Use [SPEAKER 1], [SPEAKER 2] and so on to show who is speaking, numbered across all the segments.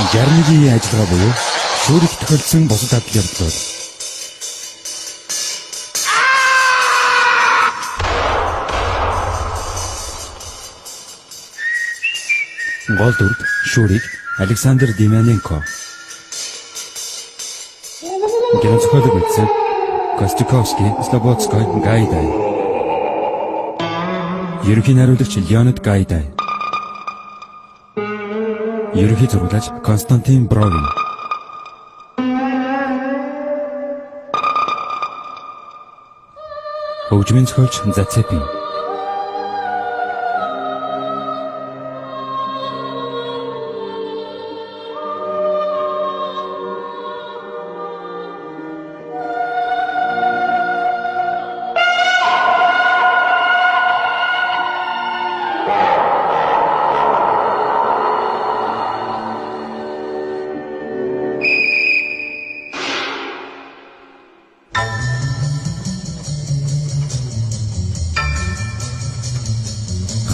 [SPEAKER 1] 61-ийн ажиллагаа буюу шүүрэг тохиолдсон бусад адал явдлууд. Гол дүрд шүүрэг Александр Демяненко. Гэнэ зохиолог бичсэн Костюковский, Слободской, Гайдай. Ерөнхий найруулагч Леонид Гайдай. Ерөнхий зурагч Константин Бровин. Хөгжмийн зохиолч Зацепин.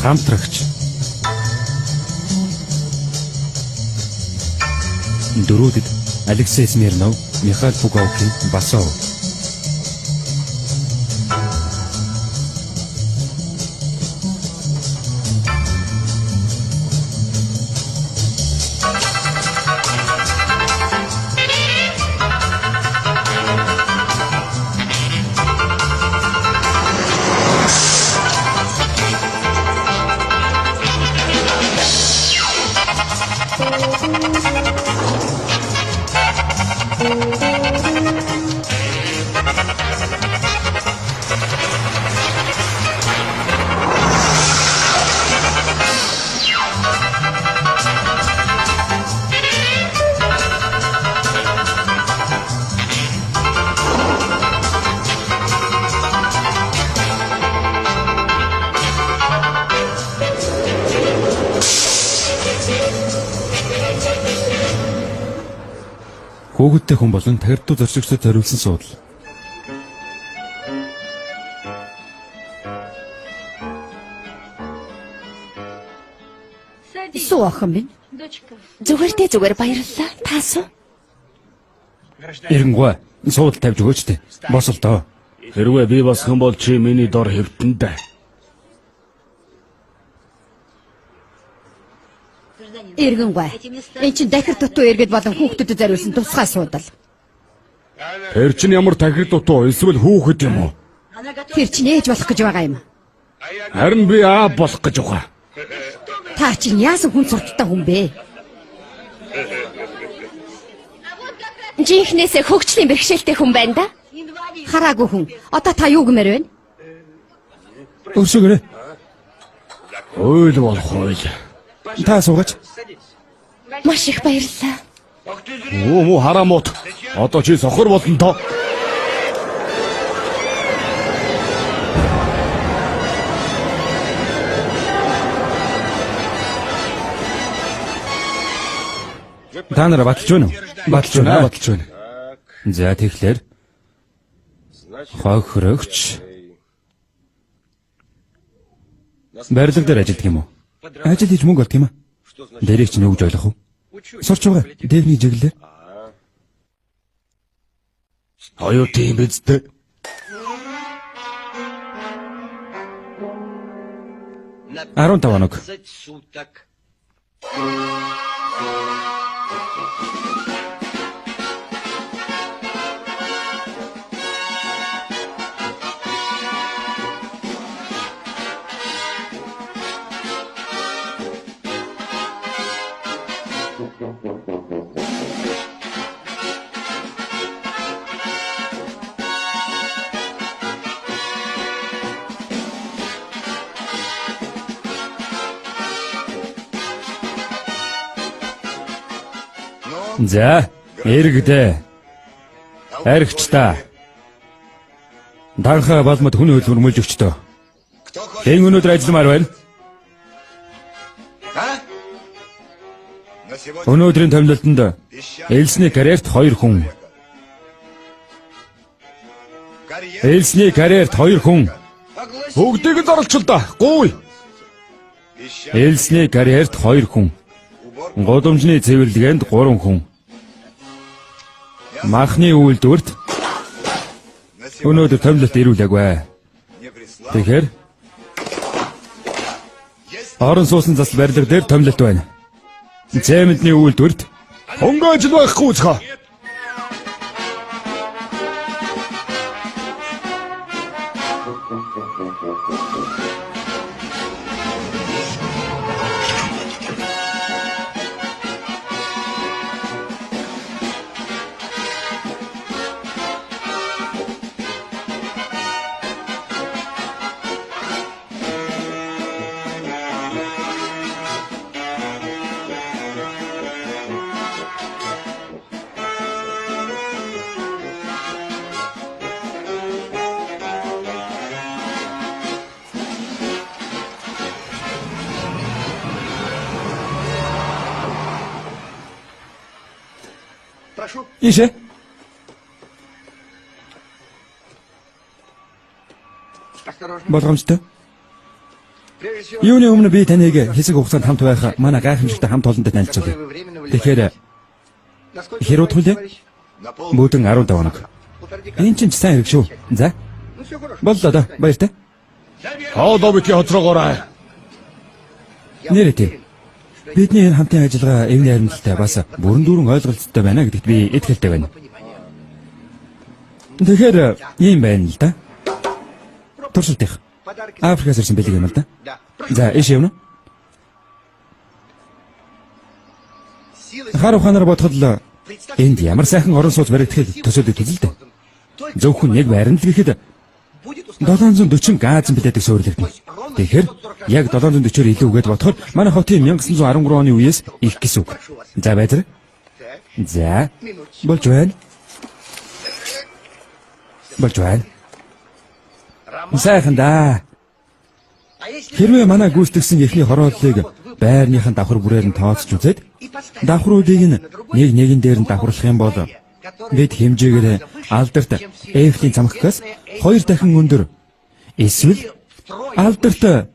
[SPEAKER 1] Хамтрагч. Дөрүүдэд Алексей Смирнов, Михаил Пуговкин, Басов. Хөөгдтэй хүн болон тагирдуу зорчигчдод зориулсан суудал.
[SPEAKER 2] Суу охин минь. Зүгээр баярлалаа. Таасуу.
[SPEAKER 1] Эренгуй суудал тавьж өгөөч тээ. Босол доо.
[SPEAKER 3] Хэрвээ би босох юм бол чи миний дор хэвтэндэ.
[SPEAKER 2] Эргэнгүй. Энд чинь дахир дутуу иргэд болон хүүхдэд зориулсан тусгай суудал.
[SPEAKER 3] Тэр чинь ямар тахир дутуу эсвэл хүүхэд юм уу?
[SPEAKER 2] Тэр чинь ээж болох гэж байгаа юм.
[SPEAKER 3] Харин би аа болох гэж байгаа.
[SPEAKER 2] Та чинь яасан хүн сурталтай хүн бэ? Жинхнээсээ хөгжлийн бэрхшээлтэй хүн байна да? Хараагүй хүн. Одоо та юу гэмээр байна?
[SPEAKER 1] Өсөгөрөө.
[SPEAKER 3] Ойл болох ойл.
[SPEAKER 1] Та суугач.
[SPEAKER 2] Маш их баярлалаа.
[SPEAKER 3] Муу харамут. Одоо чи сохор болно тоо.
[SPEAKER 1] Та нараа баталж байна уу? Баталж байна. За тэгэхээр хохирогч барилга дээр ажилладаг юм уу? Ажил хийж мөнгө олдог юм аа. Дэрийг чинь өгж ойлгох уу? Сурч байгаа. Дэрний жиглэлээр.
[SPEAKER 3] Аюу тийм биз дээ.
[SPEAKER 1] Арван таванаг. За, эргдээ. Аригч та. Данхаа балмад хүн хөлбөрмөлж өгчтөө. Хэн өнөөдөр ажилламаар байна? Өнөөдрийн томилолтонд Элсний карьерт 2 хүн. Элсний карьерт 2 хүн.
[SPEAKER 3] Бүгдийг нь зарлчил да. Гуй.
[SPEAKER 1] Элсний карьерт 2 хүн. Гудамжны цэвэрлэгэнд 3 хүн. Махны үйлдвэрт өнөөдөр томилолт ирүүлээгүй. Тэгэхээр орон суусан засал барилга дээр томилолт байна. Цементний үйлдвэрт
[SPEAKER 3] Хөнгөөж л байхгүй цаа.
[SPEAKER 1] ийшээ. Болгоомжтой. Юуны өмнө би таныг хэсэг хугацаанд хамт байх манай гайхамшигтай хамт олондод танилцуулъя. Тэгэхээр хэрэг тулъя. Бүгдэн 15 хоног. Энэ чинь сайн хэрэг шүү. За. Боллоо да. Баяртай.
[SPEAKER 3] Хаадаа битгий хоцроогоорой.
[SPEAKER 1] Нэрэтэ. Бидний энэ хамтын ажиллагаа эвний харимталтай бас бүрэн дүүрэн ойлголцтой байна гэдэгт би итгэлтэй байна. Тэгэхээр ийм байна л да. Туршилтих. Африкаас ирсэн бэлэг юм л да. За, ийш явна. Хар ухаанаар бодоход л энд ямар сайхан орон сууц баригдахыг төсөөлөд үзэл дээ. Зөвхөн нэг байранд л гэхэд 740 гаазын билетийг суурилгана. Тэгэхээр яг 740-оор илүү гээд бодохоор манай хотын 1913 оны үеэс их гэсэн үг. За байзар. За. Болж байна. Болж байна. Сайхан да. Хэрвээ манай гүйцэтгэсэн эхний хорооллыг байрныхан давхар бүрээр нь тооцож үзээд давхруудыг нь нэг нэгэн дээр нь давхарлах юм бол бид хэмжээгээр алдарт Эйфелийн цамхгаас 2 дахин өндөр эсвэл алдарт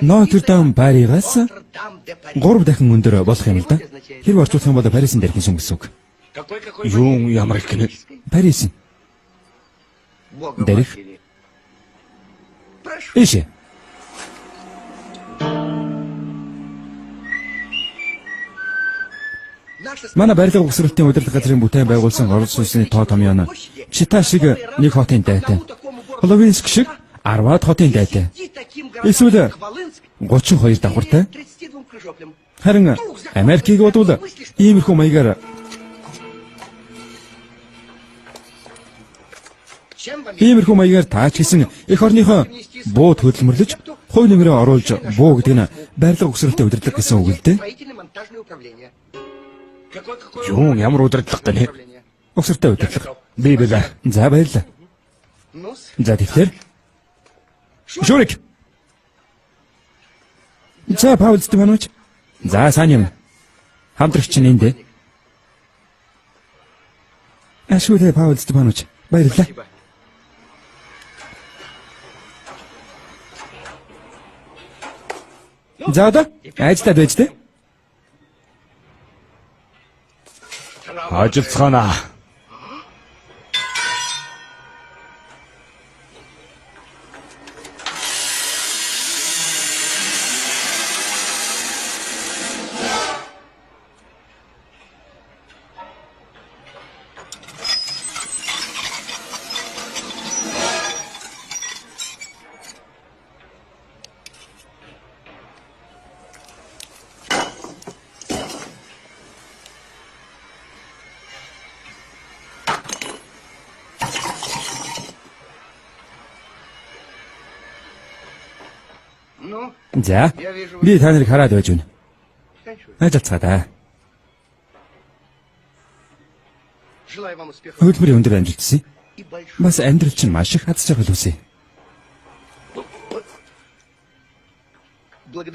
[SPEAKER 1] Нотр-Дам Паригаас 3 дахин өндөр болох юм л да. Хэрвээ орчуулах юм бол Парисын дэрхэн сүм гэсэн үг.
[SPEAKER 3] Юун ямар их гэнэ?
[SPEAKER 1] Парисын дэрх. Ийшээ. Манай барилга угсралтын удирдах газрын бүтээн байгуулсан Орос улсны тоо томьёо Чита шиг нэг хотын дайтай. Половинск шиг 10-аад хотын дайтай. Эсвэл 32 давхартай. Харин Америкийг бодвол иймэрхүү маягаар таач хийсэн эх орныхоо бууд хөдөлмөрлөж, хувь нэмрээ оруулж буу гэдэг нь барилга угсралтын удирдлага гэсэн үг л дээ.
[SPEAKER 3] Юун ямар удирдлага гэнэ?
[SPEAKER 1] Угсралтын удирдлага.
[SPEAKER 3] Би бэлээ.
[SPEAKER 1] За баярлалаа. За тэгэхээр Шурик. За Паул Степанович. За сайн юм. Хамтрагч нь энд. Ашгүй Паул Степанович. Баярлалаа. За одоо айцтай байж тээ.
[SPEAKER 3] Ажилцгаана.
[SPEAKER 1] За, би та нарыг хараад байж байна. Ажилцгаадаа. Хөдөлмөрийн өндөр амжилт хүсье. Бас амьдрал чинь маш их хатж байгаа хүсье.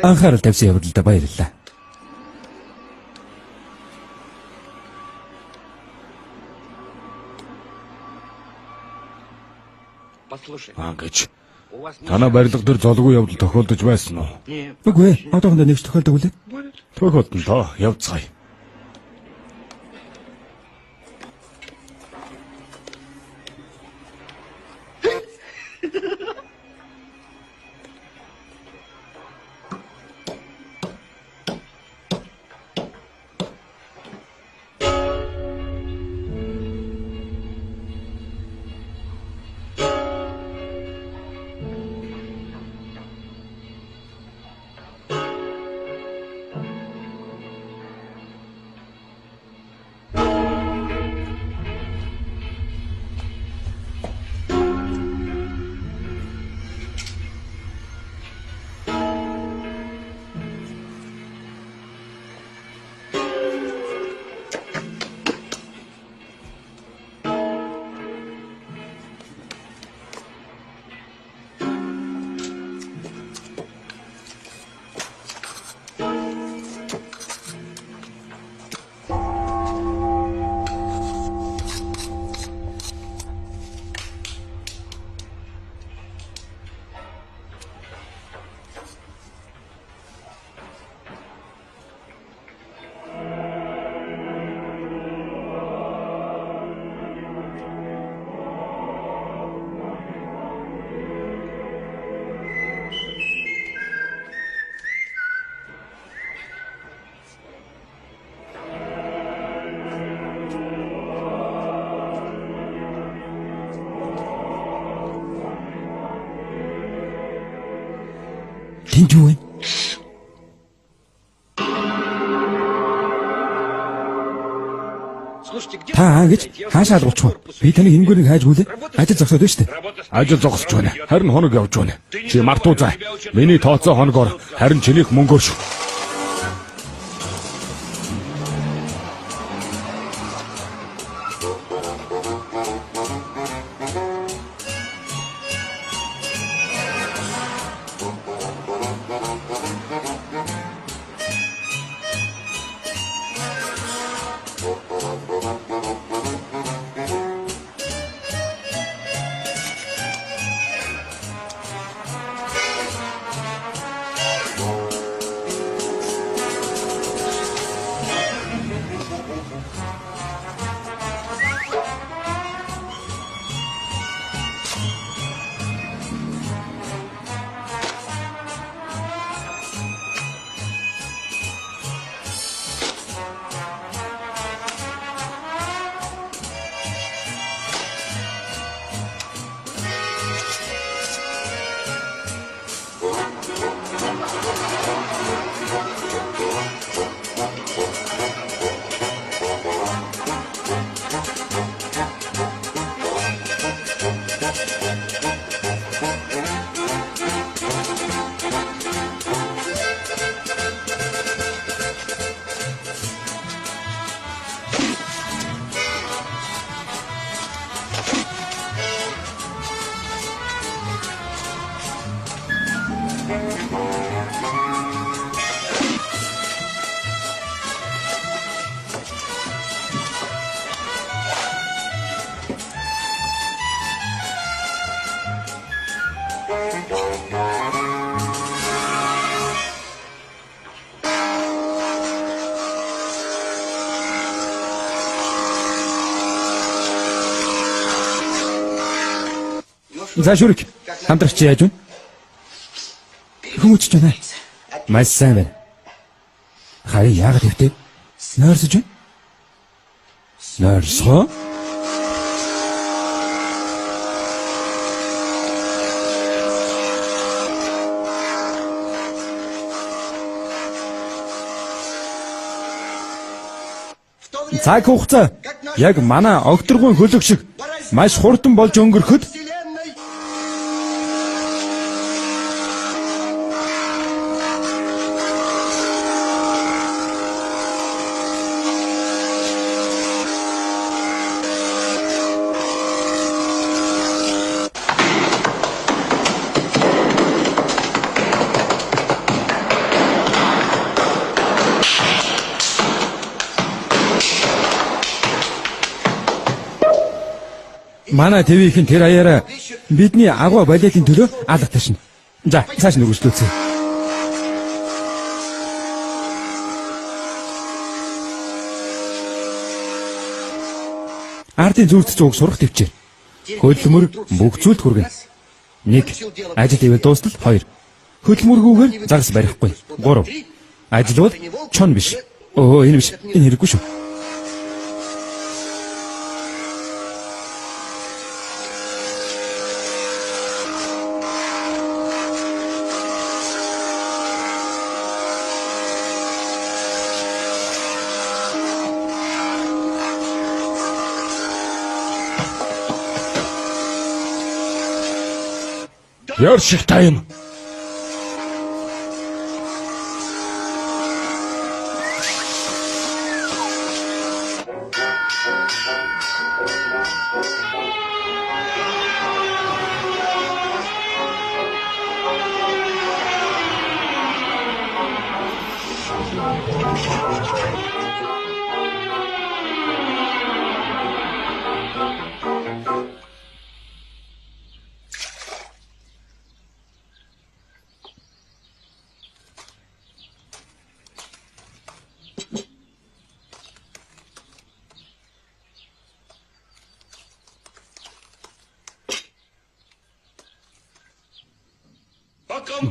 [SPEAKER 1] Анхаарал тавьсан явдлаа баярлалаа.
[SPEAKER 3] Ангаж. Танай барилга дээр золгүй явдал тохиолдож байсан уу?
[SPEAKER 1] Үгүй ээ, одоохондоо нэг ч тохиолдог үлээ.
[SPEAKER 3] Төх болтон тоо явцгаая.
[SPEAKER 1] Тэнд юу вэ? Та гэж хаашаа алгуулчих вэ? Би таныг энэгээр хайж гүйлээ. Ажил зогсоод байна шүү дээ.
[SPEAKER 3] Ажил зогсож байна. Харин хоног явж байна. Чи мартуузаа. Миний тооцоо хоногоор харин чинийх мөнгөөр шүү.
[SPEAKER 1] За шүрэг. Хамтрагч яаж вэ? Хүмүүжж байна. Маш сайн байна. Харин яагаад хэвтэй? Нойрсож байна? Нойрсоо? Цаг хугацаа яг манай огторгуйн хөлөг шиг маш хурдан болж өнгөрөхөд манай твийнхэн тэр аяараа бидний агуу балетын төлөө алга ташна. За, цааш нь үргэлжлүүлцгээе. Ардын зүйлд зүүг сурах төвчээр. Хөдөлмөр бүх зүйлд хүргэнэ. 1. Ажил ивэл дуустал. 2. Хөдөлмөргүйгээр загас барихгүй. 3. Ажил бол чон биш. Энэ биш. Энэ хэрэггүй шүү.
[SPEAKER 3] Яар шиг та юм.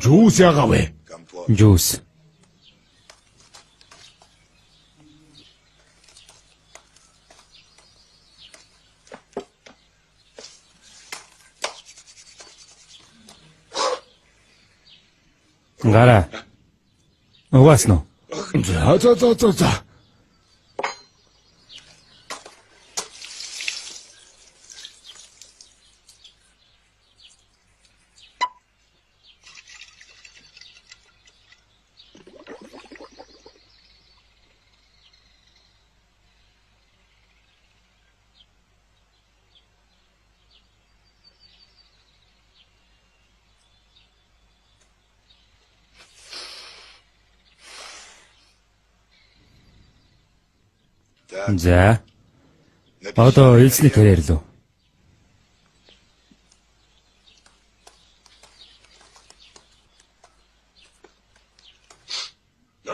[SPEAKER 3] Жуус яагав вэ?
[SPEAKER 1] Жуус. Гара. Уусан уу?
[SPEAKER 3] За.
[SPEAKER 1] За. Одоо эзний карьер лөө.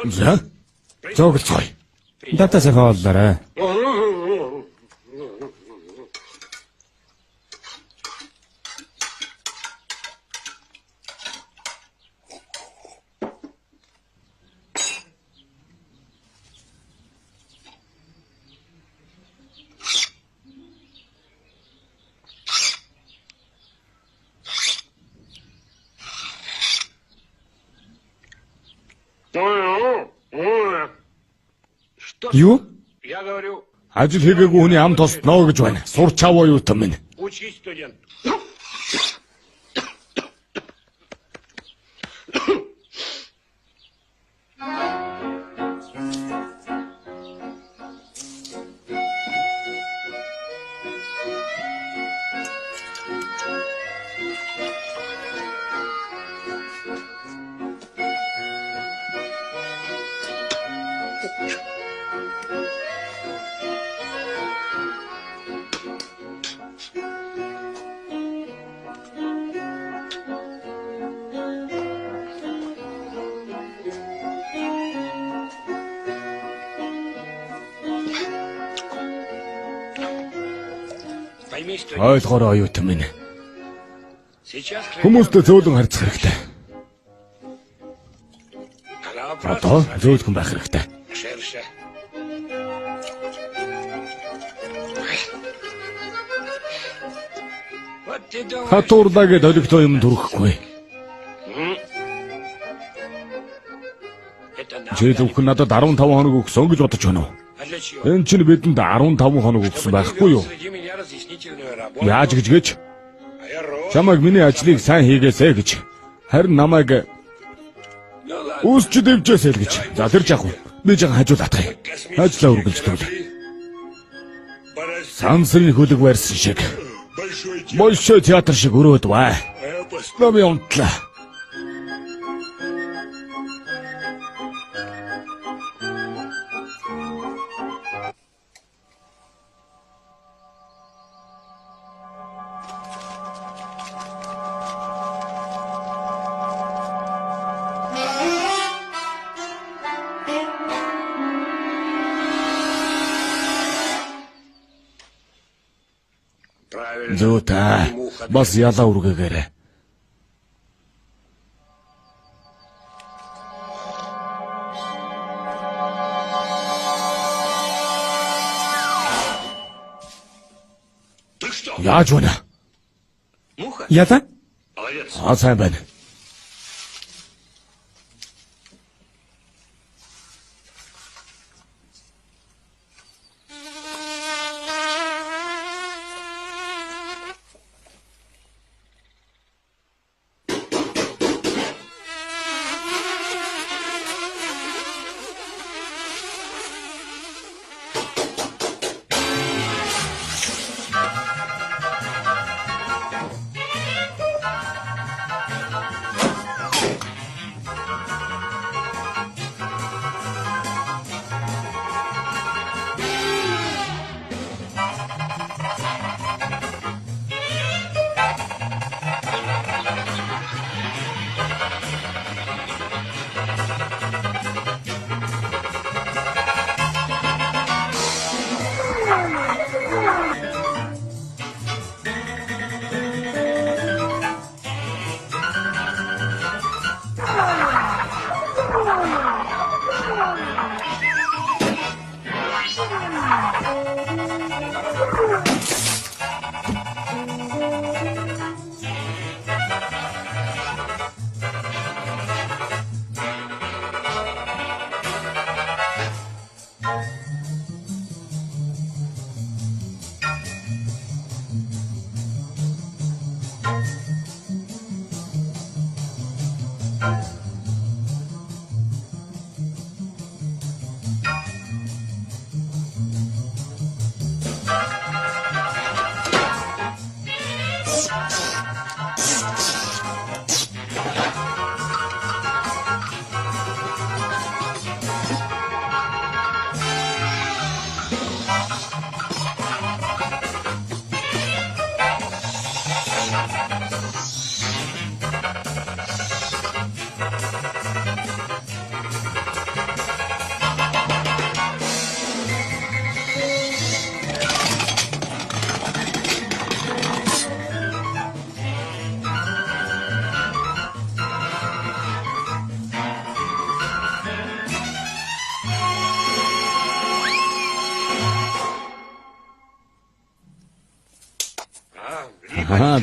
[SPEAKER 3] За. Зоглцгоё.
[SPEAKER 1] Дата сайхан боллоо. Юу?
[SPEAKER 3] Ажил хийгээгүй хүний ам тост ноо гэж байна. Сурч аваа юу та минь. Ойлгоорой юу та минь. Хүмүүстэй зөөлөн харьцах хэрэгтэй. Одоо зөөлхөн байх хэрэгтэй. Хатуурдагээ долигтой юм дүрхэхгүй. Чи зөвхөн надад 15 хоног өгсөн гэж бодож байна уу? Энэ чинь бидэнд 15 хоног өгсөн байхгүй юу? Яаж гэж? Чамайг миний ажлыг сайн хийгээсэй гэж. Харин намайг үүсч дэвжээсэй гэж. За тэр жах уу. Би жаахан хажуулаад тань. Ажлаа үргэлжлүүл. Сансрын хөлөг барьсан шиг. Большой театр шиг өрөөд бай. Намын унтлаа. Зөө та. Бас ялаа үргээгээрэй. Яаж вэ?
[SPEAKER 1] Ялаа?
[SPEAKER 3] Сайн байна.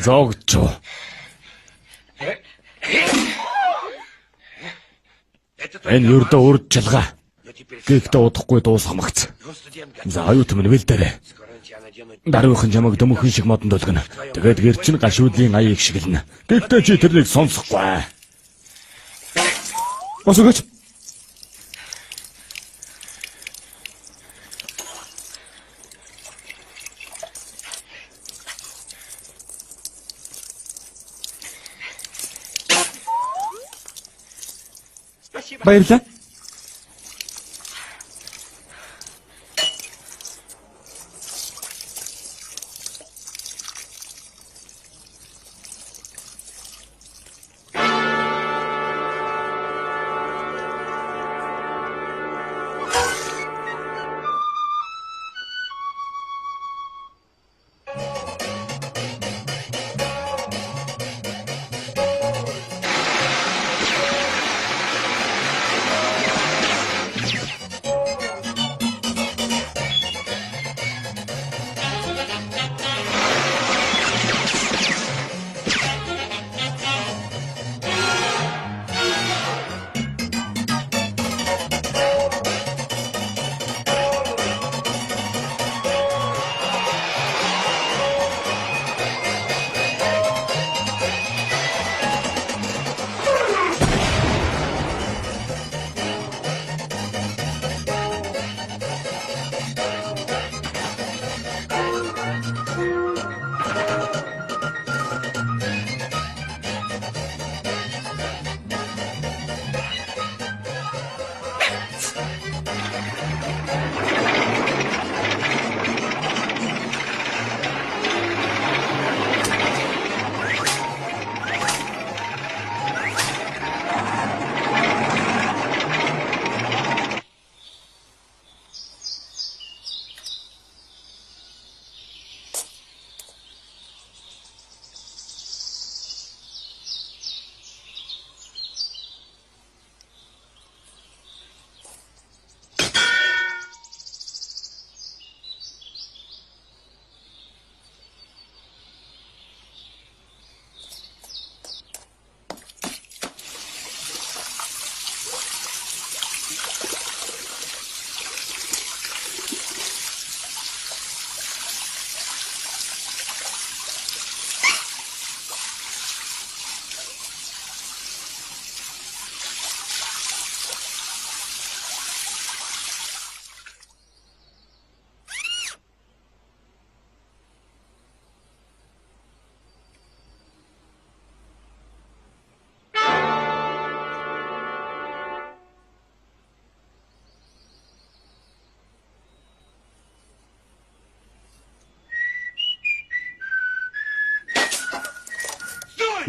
[SPEAKER 3] Зогч. Энэ юрдөө урдчилгаа. Гэхдээ удахгүй дуусгамагц. За аюут минь бэлдээрэй. Даруухан чамайг дөмөхөн шиг модонд өлгөнө. Тэгээд гэр чинь гашуудлын аяыг шигэлнэ. Гэхдээ чи тэрнийг сонсохгүй.
[SPEAKER 1] Босогч. Баярлалаа.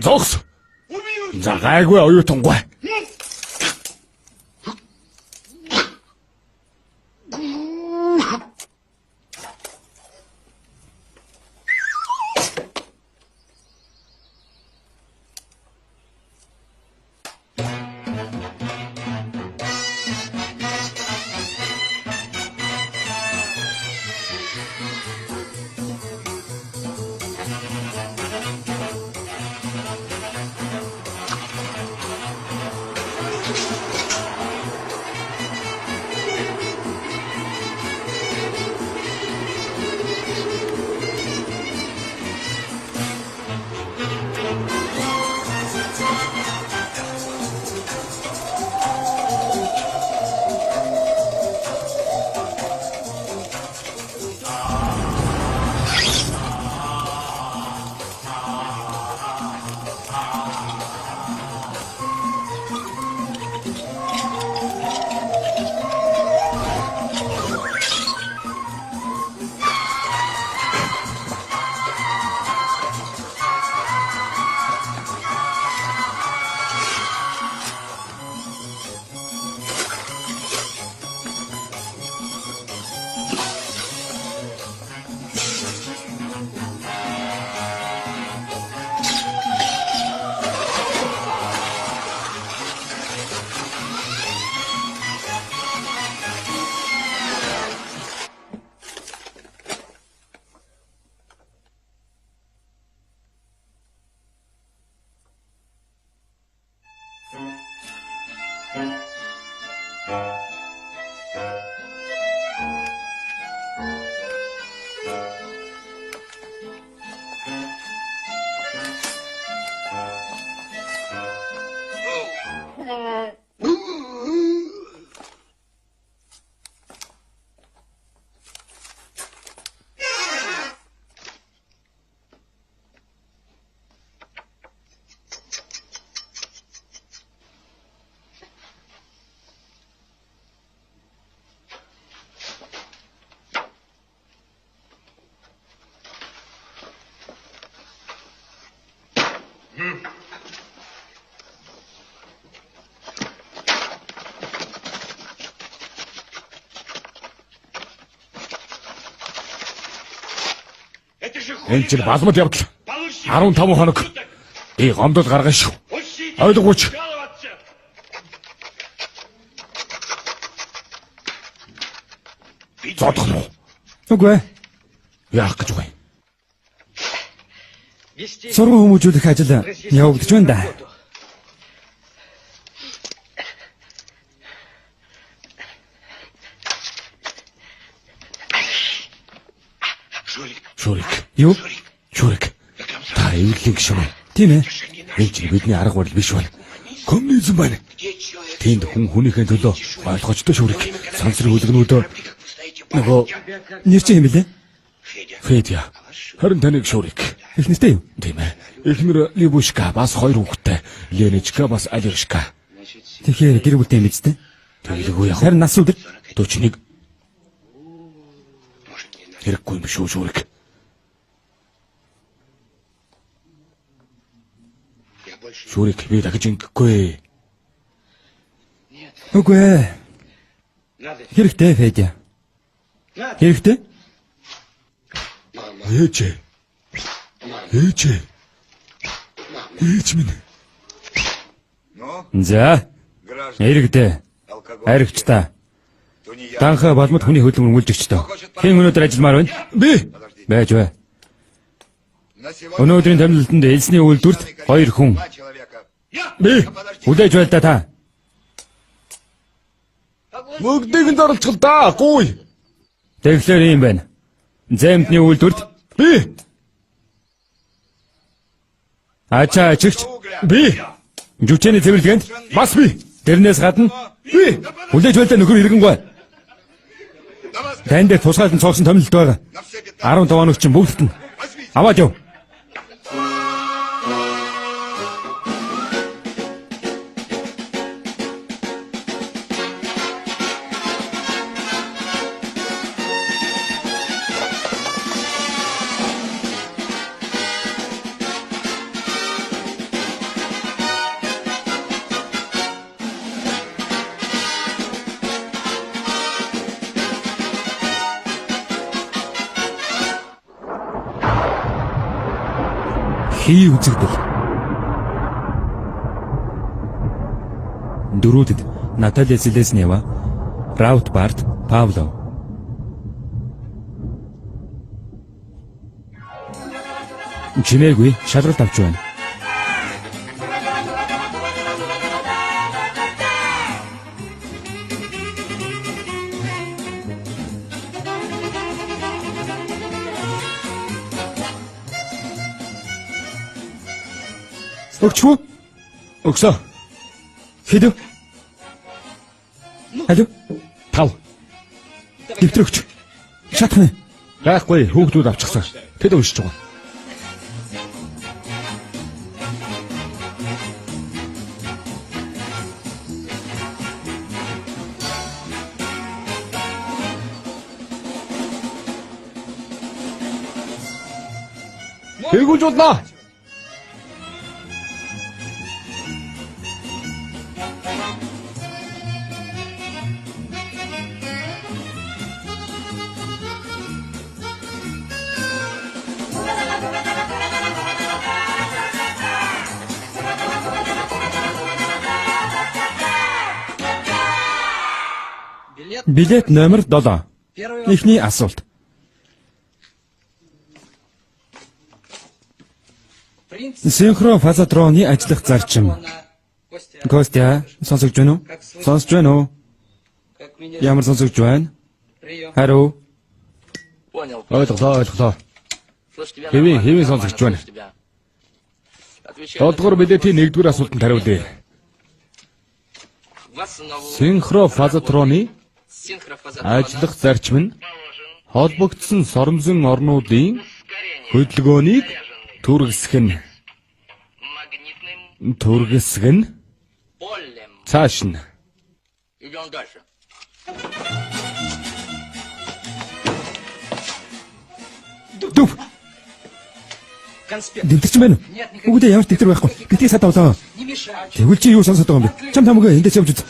[SPEAKER 3] Зогс. За гайгүй оюутангүй. Энэ чинь балмад явдал. 15 хоног. Би гомдол гаргана шүү. Ойлгооч. Зодох нь.
[SPEAKER 1] Үгүй.
[SPEAKER 3] Яах гэж вэ?
[SPEAKER 1] Сургууль хүмүүжүүлэх ажил явагдаж байна да.
[SPEAKER 3] Шүрик.
[SPEAKER 1] Юу?
[SPEAKER 3] Шүрик. Та эвлэн гişүн.
[SPEAKER 1] Тийм ээ.
[SPEAKER 3] Энэ чинь бидний арга барил биш байна. Коммунизм байна. Тэнд хүн хүнийхээ төлөө ойлгочтой шүрик. Сансрын хөлгнүүдөө нөгөө
[SPEAKER 1] Нэр чинь юм бэлээ?
[SPEAKER 3] Федя. Харин таныг шүрик.
[SPEAKER 1] Их нэртэй юу?
[SPEAKER 3] Тийм ээ. Эхнэр Либушка бас 2 хүүхэдтэй. Леночка бас Алишка.
[SPEAKER 1] Тэгэхээр гэр бүлтэй юм биз дээ?
[SPEAKER 3] Тэглэггүй яах вэ?
[SPEAKER 1] Харин нас өдөр
[SPEAKER 3] 41. Хэрэггүй юм шүү шүрик. Шүрик би дахиж ингэхгүй.
[SPEAKER 1] Үгүй. Хэрэгтэй Федя. Хэрэгтэй?
[SPEAKER 3] Ээж. Ээж. Ээж минь.
[SPEAKER 1] За. Хэрэгтэй. Аригчтай. Данхаа балмад хүний хөдөлмөр үйлдвэрчтэй. Хэн өнөөдөр ажилламаар байна?
[SPEAKER 3] Би.
[SPEAKER 1] Байж бай. Өнөөдрийн томилолтод элсний үйлдвэрт 2 хүн.
[SPEAKER 3] Би.
[SPEAKER 1] Хүлээж байл та.
[SPEAKER 3] Мөгдөг нь оролцгол да. Гуй.
[SPEAKER 1] Тэгэхээр юм байна. Зэмтний үйлдвэрт
[SPEAKER 3] Би.
[SPEAKER 1] ачаа ачигч
[SPEAKER 3] Би.
[SPEAKER 1] жүжигчний цэвэрлэгэнд
[SPEAKER 3] Бас би.
[SPEAKER 1] тэрнээс гадна
[SPEAKER 3] Би.
[SPEAKER 1] хүлээж байл та нөхөр иргэнгүй. Танд тусгаалan цогсон томилолт байгаа. 15 хоног чинь бүгдт нь аваад яв. Хий үзэгдэл. Дөрүүдэд Наталья Селезнева, Раут Барт, Павлов. Чимээгүй шалгалт авч байна. Өгчөө.
[SPEAKER 3] Өгсөө.
[SPEAKER 1] Хэдэв. Алив.
[SPEAKER 3] 5.
[SPEAKER 1] Дэвтэр өгч. Шатхна.
[SPEAKER 3] Байхгүй хүүхдүүд авчихсан. Тэд уншиж байгаа. Тэгүүлж болно.
[SPEAKER 1] Билет номер 7. Эхний асуулт. Синхрофазотроны ажиллах зарчим. Костя, сонсогч байна уу? Сонсож байна уу? Ямар сонсогч байна? Хариу.
[SPEAKER 3] Ойлголоо. Хэвийн сонсогч байна. 7 дугаар билетийн 1-р асуултанд хариулъя. Синхрофазотроны ажиллах зарчим нь холбогдсон соромзон орнуудын хөдөлгөөнийг түргэсэх нь цааш нь
[SPEAKER 1] Дүв. Дэвтэрч байна уу? Үгдээ ямар дэвтэр байхгүй. Битгий сад авлаа. Тэгвэл чи юу сонсоод байгаа юм бэ? Чам тамгаа эндээс явж үз.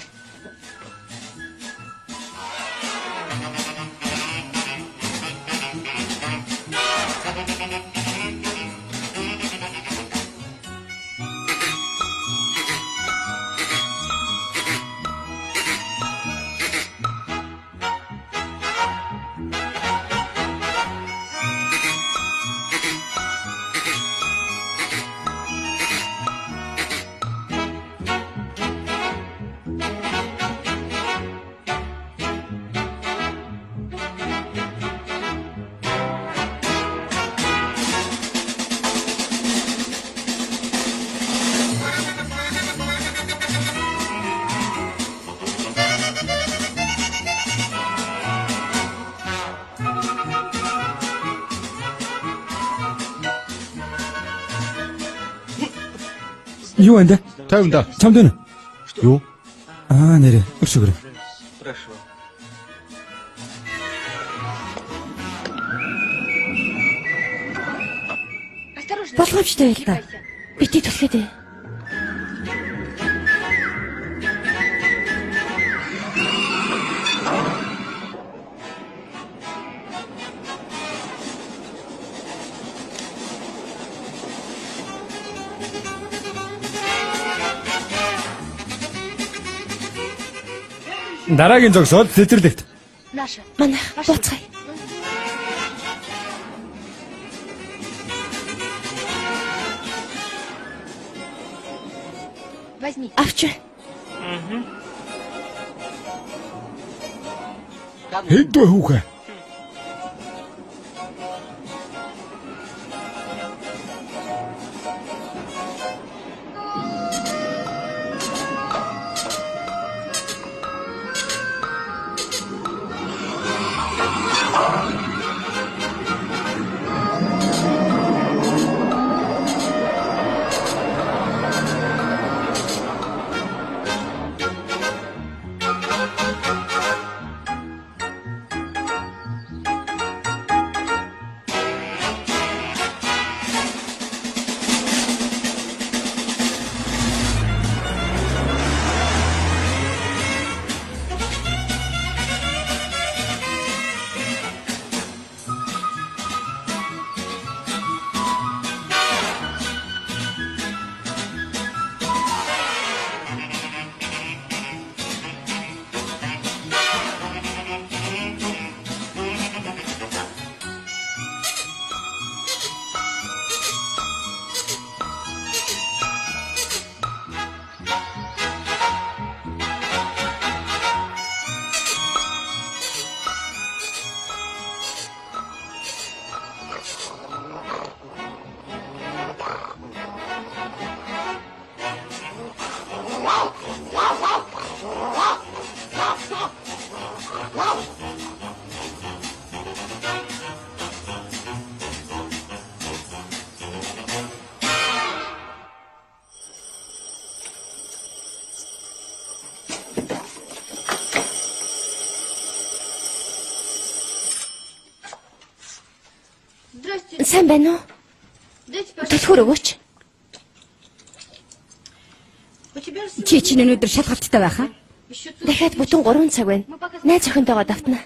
[SPEAKER 1] Юу энэ?
[SPEAKER 3] 50-да.
[SPEAKER 1] Чамд байна.
[SPEAKER 3] Юу?
[SPEAKER 1] Нэрэ. Өшөөр.
[SPEAKER 2] Болгоомжтой байл та. Битгий түлхээд.
[SPEAKER 1] Дараагийн зогсоод цэцэрлэгт.
[SPEAKER 2] Манай буцгаая. Авч.
[SPEAKER 3] Хэд хүүхэ?
[SPEAKER 4] Сайн байна уу? Түлхүүр өгөөч.
[SPEAKER 2] Чи чинь өнөөдөр шалгалттай байхаа?
[SPEAKER 4] Дахиад бүтэн 3 цаг байна. Найз охинтойгоо давтана.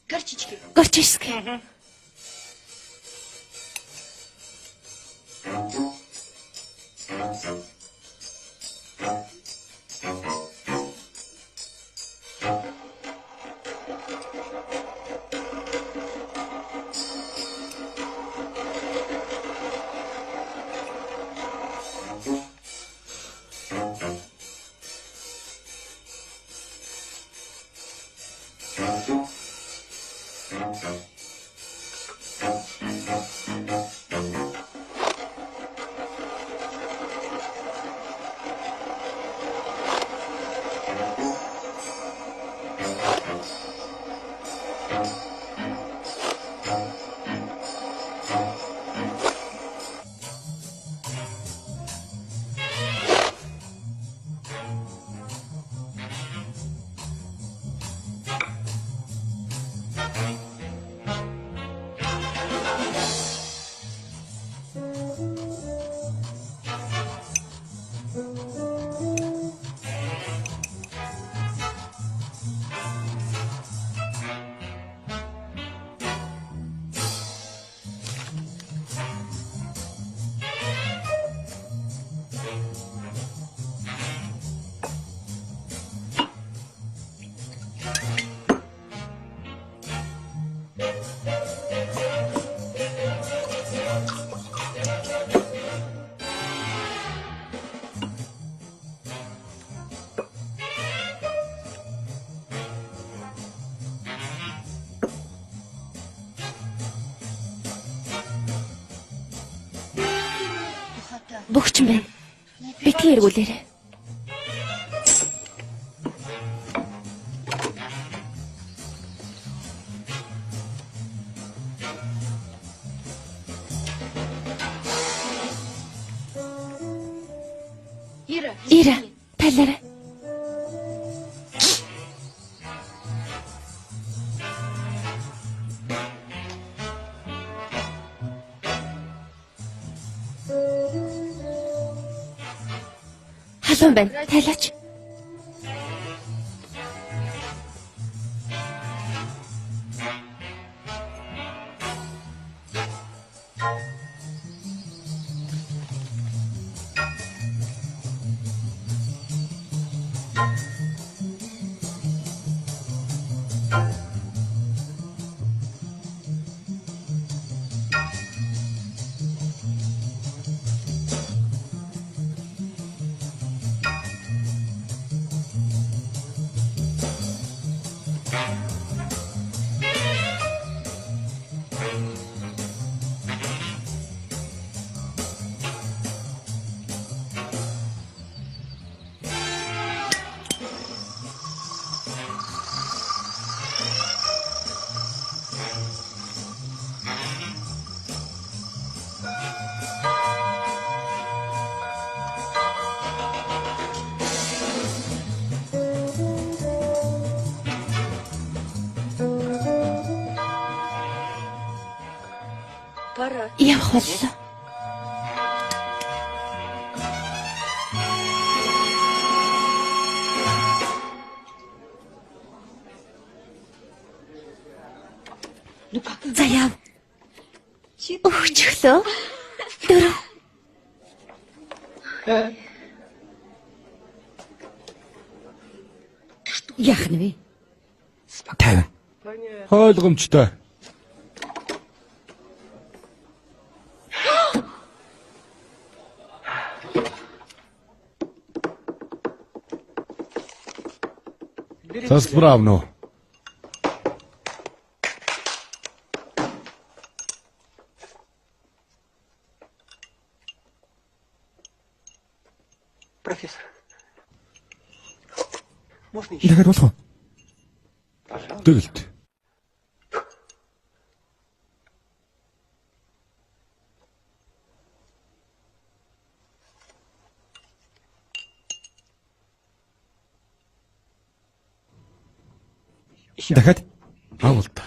[SPEAKER 4] Горчички. Бөгч байна. Битгий эргүүлээрэй. Ира, талаарай. Халуун байна. Тайлаач. Явах боллоо. За яв. Өгчлөө. Дөрөв.
[SPEAKER 2] Яах нь вэ?
[SPEAKER 1] 50.
[SPEAKER 3] Ойлгомжтой. Справно.
[SPEAKER 5] Профессор. Можно еще?
[SPEAKER 1] Дахиад болох уу?
[SPEAKER 3] Тэгэлт.
[SPEAKER 1] Дахиад
[SPEAKER 3] Авал та.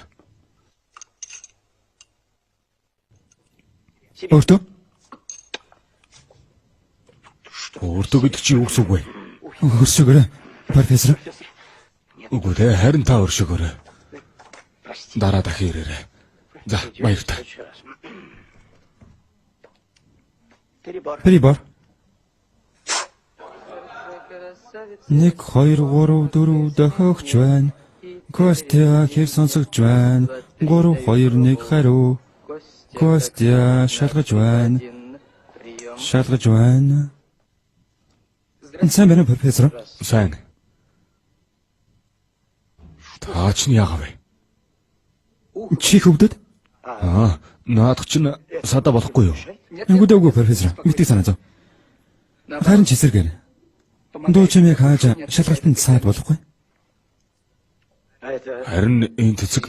[SPEAKER 1] өөртөө
[SPEAKER 3] Өөртөө гэдэг чи юу гэсэн үг вэ?
[SPEAKER 1] өршөөгөөрэй. Профессор.
[SPEAKER 3] Үгүй ээ, харин та өршөөгөөрэй. Дараа дахин ирээрэй. За, баяр та.
[SPEAKER 1] Перебор. 1 2 3 4 дохиогч байна. Костя хэр сонсогч байна. 3 2 1 хариу. Костя шалгаж байна. Шалгаж байна. Сайн байна профессор.
[SPEAKER 3] Сайн. Та ч яагаад вэ?
[SPEAKER 1] Чи хөвдөд?
[SPEAKER 3] Наадах чинь сада болохгүй юу?
[SPEAKER 1] Үгүй профессор. Мэдээ санаа зов. Харин ч эсэргээр. Дуу чимээг хааж шалгалтанд саад болохгүй.
[SPEAKER 3] Харин энэ цэцэг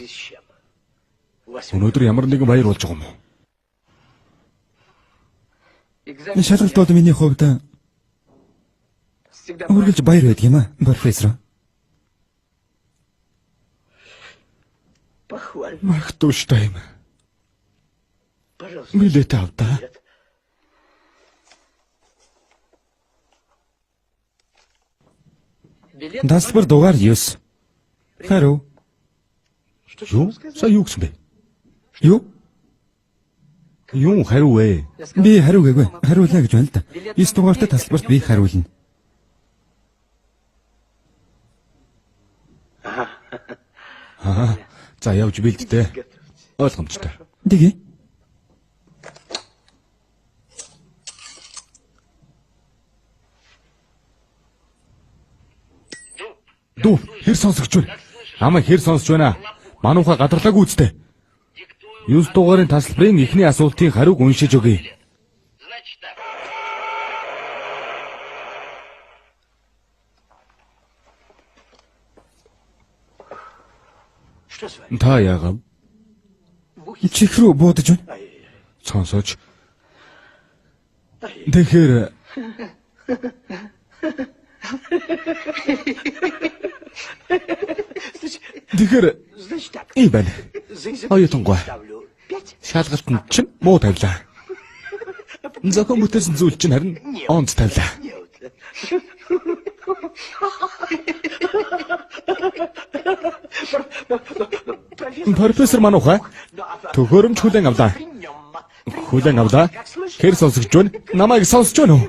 [SPEAKER 3] өнөөдөр ямар нэгэн баяр болж байгаа юм уу?
[SPEAKER 1] Шалгалт бол миний хувьд үргэлж баяр байдаг юм аа, профессор.
[SPEAKER 3] Магтууштай юм. Билет авдаа.
[SPEAKER 1] Даслбар дугаар 9. Хариу.
[SPEAKER 3] Юу? Сая юу гэсэн бэ?
[SPEAKER 1] Юу?
[SPEAKER 3] Юу хариу вэ?
[SPEAKER 1] Би хариу гээгүй. Хариулна гэж байна л да. 9 дугаартай тасалбарт би хариулна.
[SPEAKER 3] За явж бэлдтэй. Ойлгомжтой.
[SPEAKER 1] Дэги.
[SPEAKER 3] Дүү, хэр сонсогч вэ? Намайг хэр сонсож байна? Манууха гадарлаагүй үстэй. 9 дугаарын тасалбарын эхний асуултын хариуг уншиж өгье. Та яагаад
[SPEAKER 1] Чих рүү буудаж байна.
[SPEAKER 3] сонсож? Тэгэхээр ийм байна. Оюутангой. Шалгалтанд чинь муу тавилаа. Зохион бүтээсэн зүйл чинь харин онц тавилаа. Профессор Мануха төгөөрөмж хүлээн авлаа. Хүлээн авлаа. Хэр сонсогч байна? Намайг сонсож байна уу?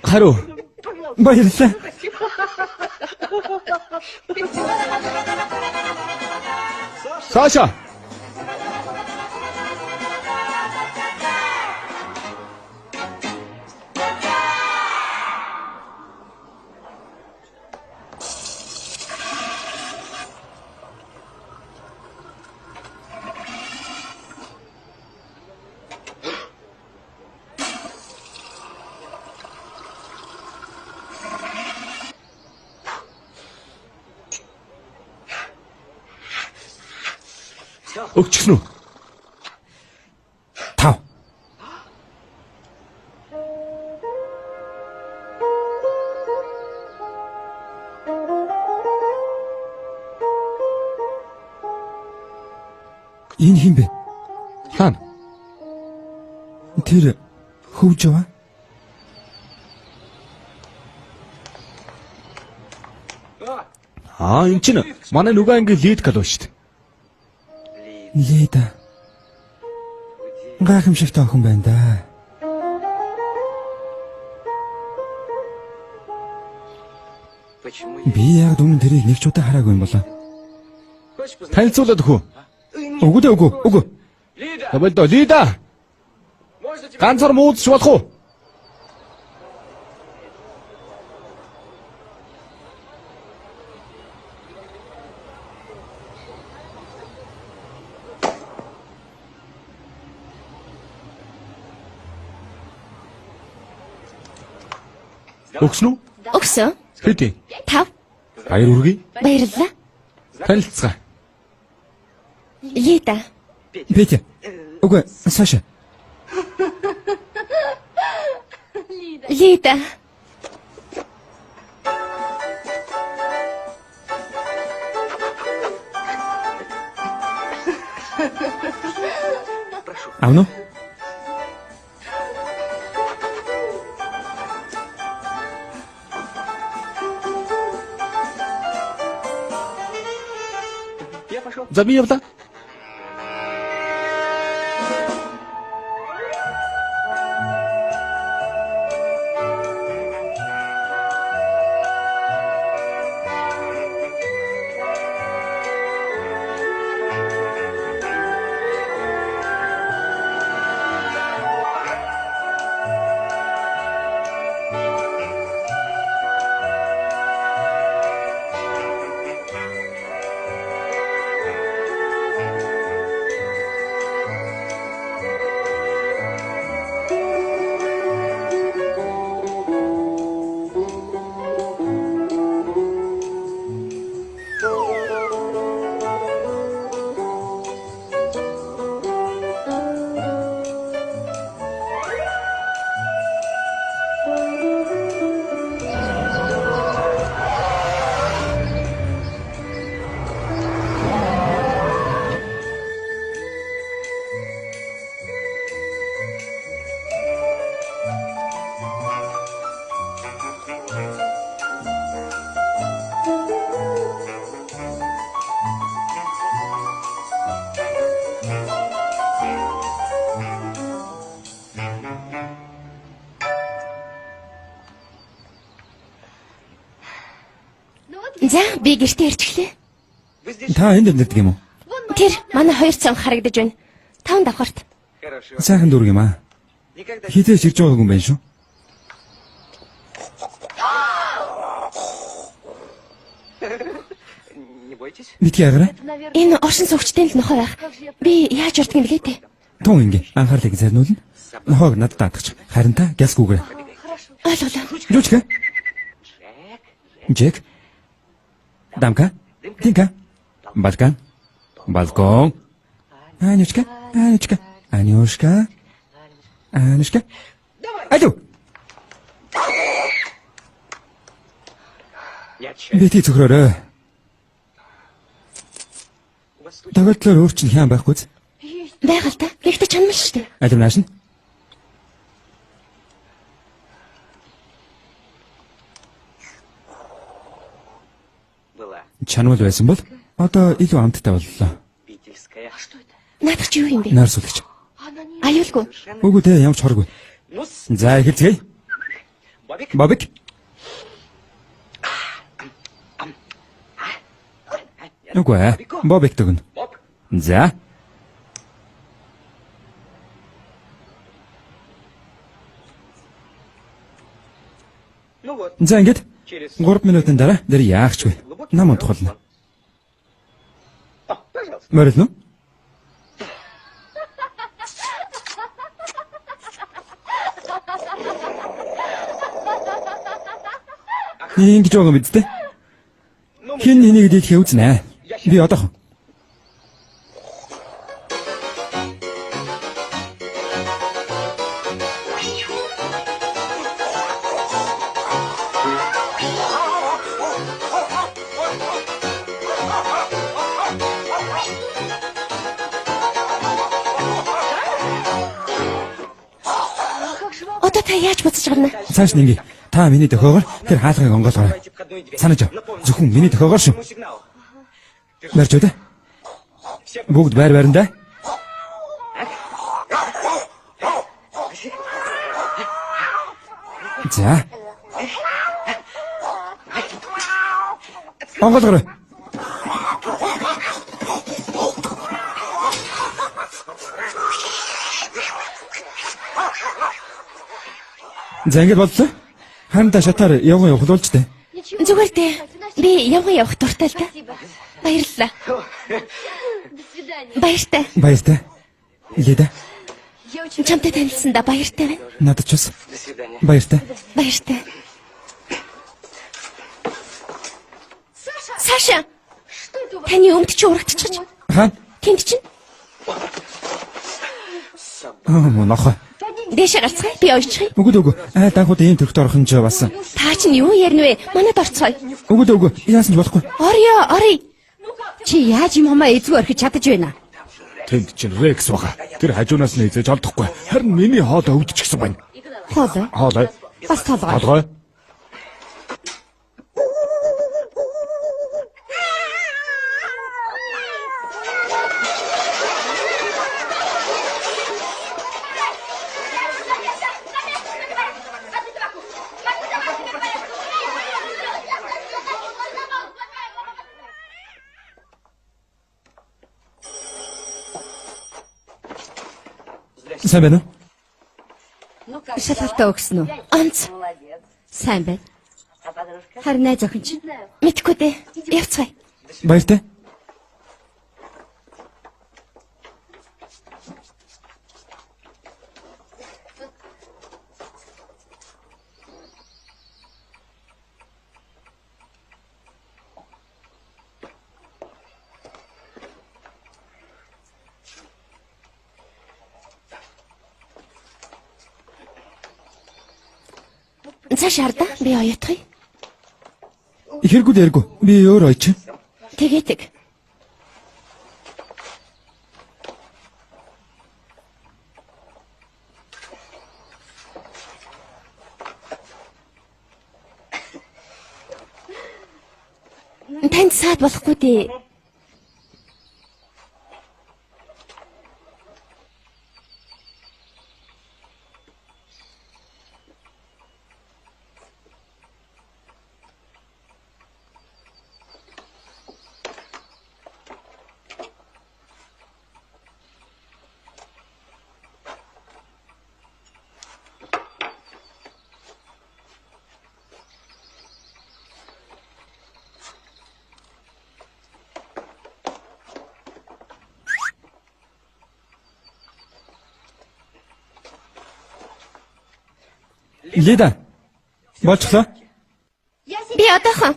[SPEAKER 3] Хариу.
[SPEAKER 1] Баярлалаа.
[SPEAKER 3] Саша. Өгчихсөн үү?
[SPEAKER 1] 5. Энэ хин бэ?
[SPEAKER 3] Хаана?
[SPEAKER 1] Тэр хөвж яваа.
[SPEAKER 3] Энэ чинь манай нөгөө анги лид гал шүү дээ.
[SPEAKER 1] Лида. Гайхамшигтай охин байна да. Би яг дүн тэрийг нэг ч удаа хараагүй юм болоо.
[SPEAKER 3] Танилцуулаад өгөө.
[SPEAKER 1] Үгүй.
[SPEAKER 3] Табалдо лида. Ганцаар муудч болох уу? Өгсөн үү?
[SPEAKER 4] Өгсөн.
[SPEAKER 3] Хэдий?
[SPEAKER 4] 5.
[SPEAKER 3] Баяр хүргэе.
[SPEAKER 4] Баярлалаа.
[SPEAKER 3] Танилцгаа.
[SPEAKER 4] Лида.
[SPEAKER 1] Петя. Үгүй, Саша.
[SPEAKER 4] Лида.
[SPEAKER 1] Авно.
[SPEAKER 3] За би явлаа.
[SPEAKER 4] За, би гэртээ ирчихлээ.
[SPEAKER 1] Та энд амьдардаг юм уу?
[SPEAKER 4] Тэр манай 2 цанх харагдаж байна. 5 давхарт.
[SPEAKER 1] Сайхан дүүрэг юм аа. Хизээч ирж байгаагүй юм байна шүү. Битгий агараа.
[SPEAKER 4] Энэ оршин суугчтай л нохой байх. Би яаж ордог юм блэ те?
[SPEAKER 1] Тун ингэ анхаарлыг зарниулна. Нохойг надад даатгач. Харин та гялсгүйгээр.
[SPEAKER 4] Ойлголоо.
[SPEAKER 1] Жучка. Джек. Дамка. Тинка. Балкан. Балкон. Анюшка. Анюшка. Анюшка. Анюшка. Алло. Бити цохророо. Тагтлаар өөрчлөн хяан байхгүй з.
[SPEAKER 4] Байгаль та. Ихтэй чанмал шүү дээ.
[SPEAKER 1] Алив нааш нь. Чанмал байсан бол одоо илүү амттай боллоо.
[SPEAKER 4] Наадах чи юу юм бэ?
[SPEAKER 1] Нар сүлгч.
[SPEAKER 4] Аюулгүй.
[SPEAKER 1] Үгүй дээ ямар ч хоргүй. За эхэлцгээе. Бобик. Үгүй Бобик төгнө. За. За ингэж 3 минутын дараа дээр яахчгүй. Нам унтахлаа. Мөрөлнө. Ингэж байгаа биз дээ. Хин энийг дэлхий үзнэ. Би одоо.
[SPEAKER 4] Одоо та яаж буцаж гарна?
[SPEAKER 1] Цааш нэг. Та миний дөхөөгөр тэр хаалгыг онгоолгоорой. Санаж ав. Зөвхөн миний дөхөөгөр шүү. Барьж өдөө. Бүгд байр байрандаа. За. Онгоолгоорой. За ингэж боллоо. Харин та шатаар явган явуулж тээ.
[SPEAKER 4] Зүгээр дээ. Би явган явах дуртай л да. Баярлалаа. Баяртай.
[SPEAKER 1] Баяртай. Лида.
[SPEAKER 4] Чамтай танилцсандаа баяртай байна.
[SPEAKER 1] Надад ч бас. Баяртай.
[SPEAKER 4] Баяртай. Саша. Таны өмд чи урагдчихж.
[SPEAKER 1] Хаан.
[SPEAKER 4] Тэнд чинь.
[SPEAKER 1] Нохой.
[SPEAKER 4] Дэше гарцгаая. Би ойчих.
[SPEAKER 1] Үгүй. Айл данхууд ийм төрхт орох нь ч бас.
[SPEAKER 4] Та чинь юу ярина вэ? Манайд орцгоё.
[SPEAKER 1] Үгүй. Яасан ч болохгүй.
[SPEAKER 4] Орё.
[SPEAKER 2] Чи яаж юм хамаа эзгүй орхиж чадаж байна?
[SPEAKER 3] Тэнд чинь Рекс байгаа. Тэр хажуунаас нь эзэж олдохгүй. Харин миний хоол өвдчихсэн байна.
[SPEAKER 2] Хоолой.
[SPEAKER 3] Хоолой.
[SPEAKER 2] Бас толгой.
[SPEAKER 3] Толгой.
[SPEAKER 1] Сайн байна уу?
[SPEAKER 2] Шалгалтаа өгсөн үү?
[SPEAKER 4] Онц.
[SPEAKER 2] Сайн байна. Харин найз охин чинь
[SPEAKER 4] Мэдхгүй дээ. Явцгаая.
[SPEAKER 1] Баяртай.
[SPEAKER 4] Цааш хардаа. Би оёотгоё.
[SPEAKER 1] Хэрэггүй дээргүй. Би өөр ойч.
[SPEAKER 4] Тэгээдэг. Танд саад болохгүй дээ.
[SPEAKER 1] Лида. Болчихлоо.
[SPEAKER 4] Би одоохон.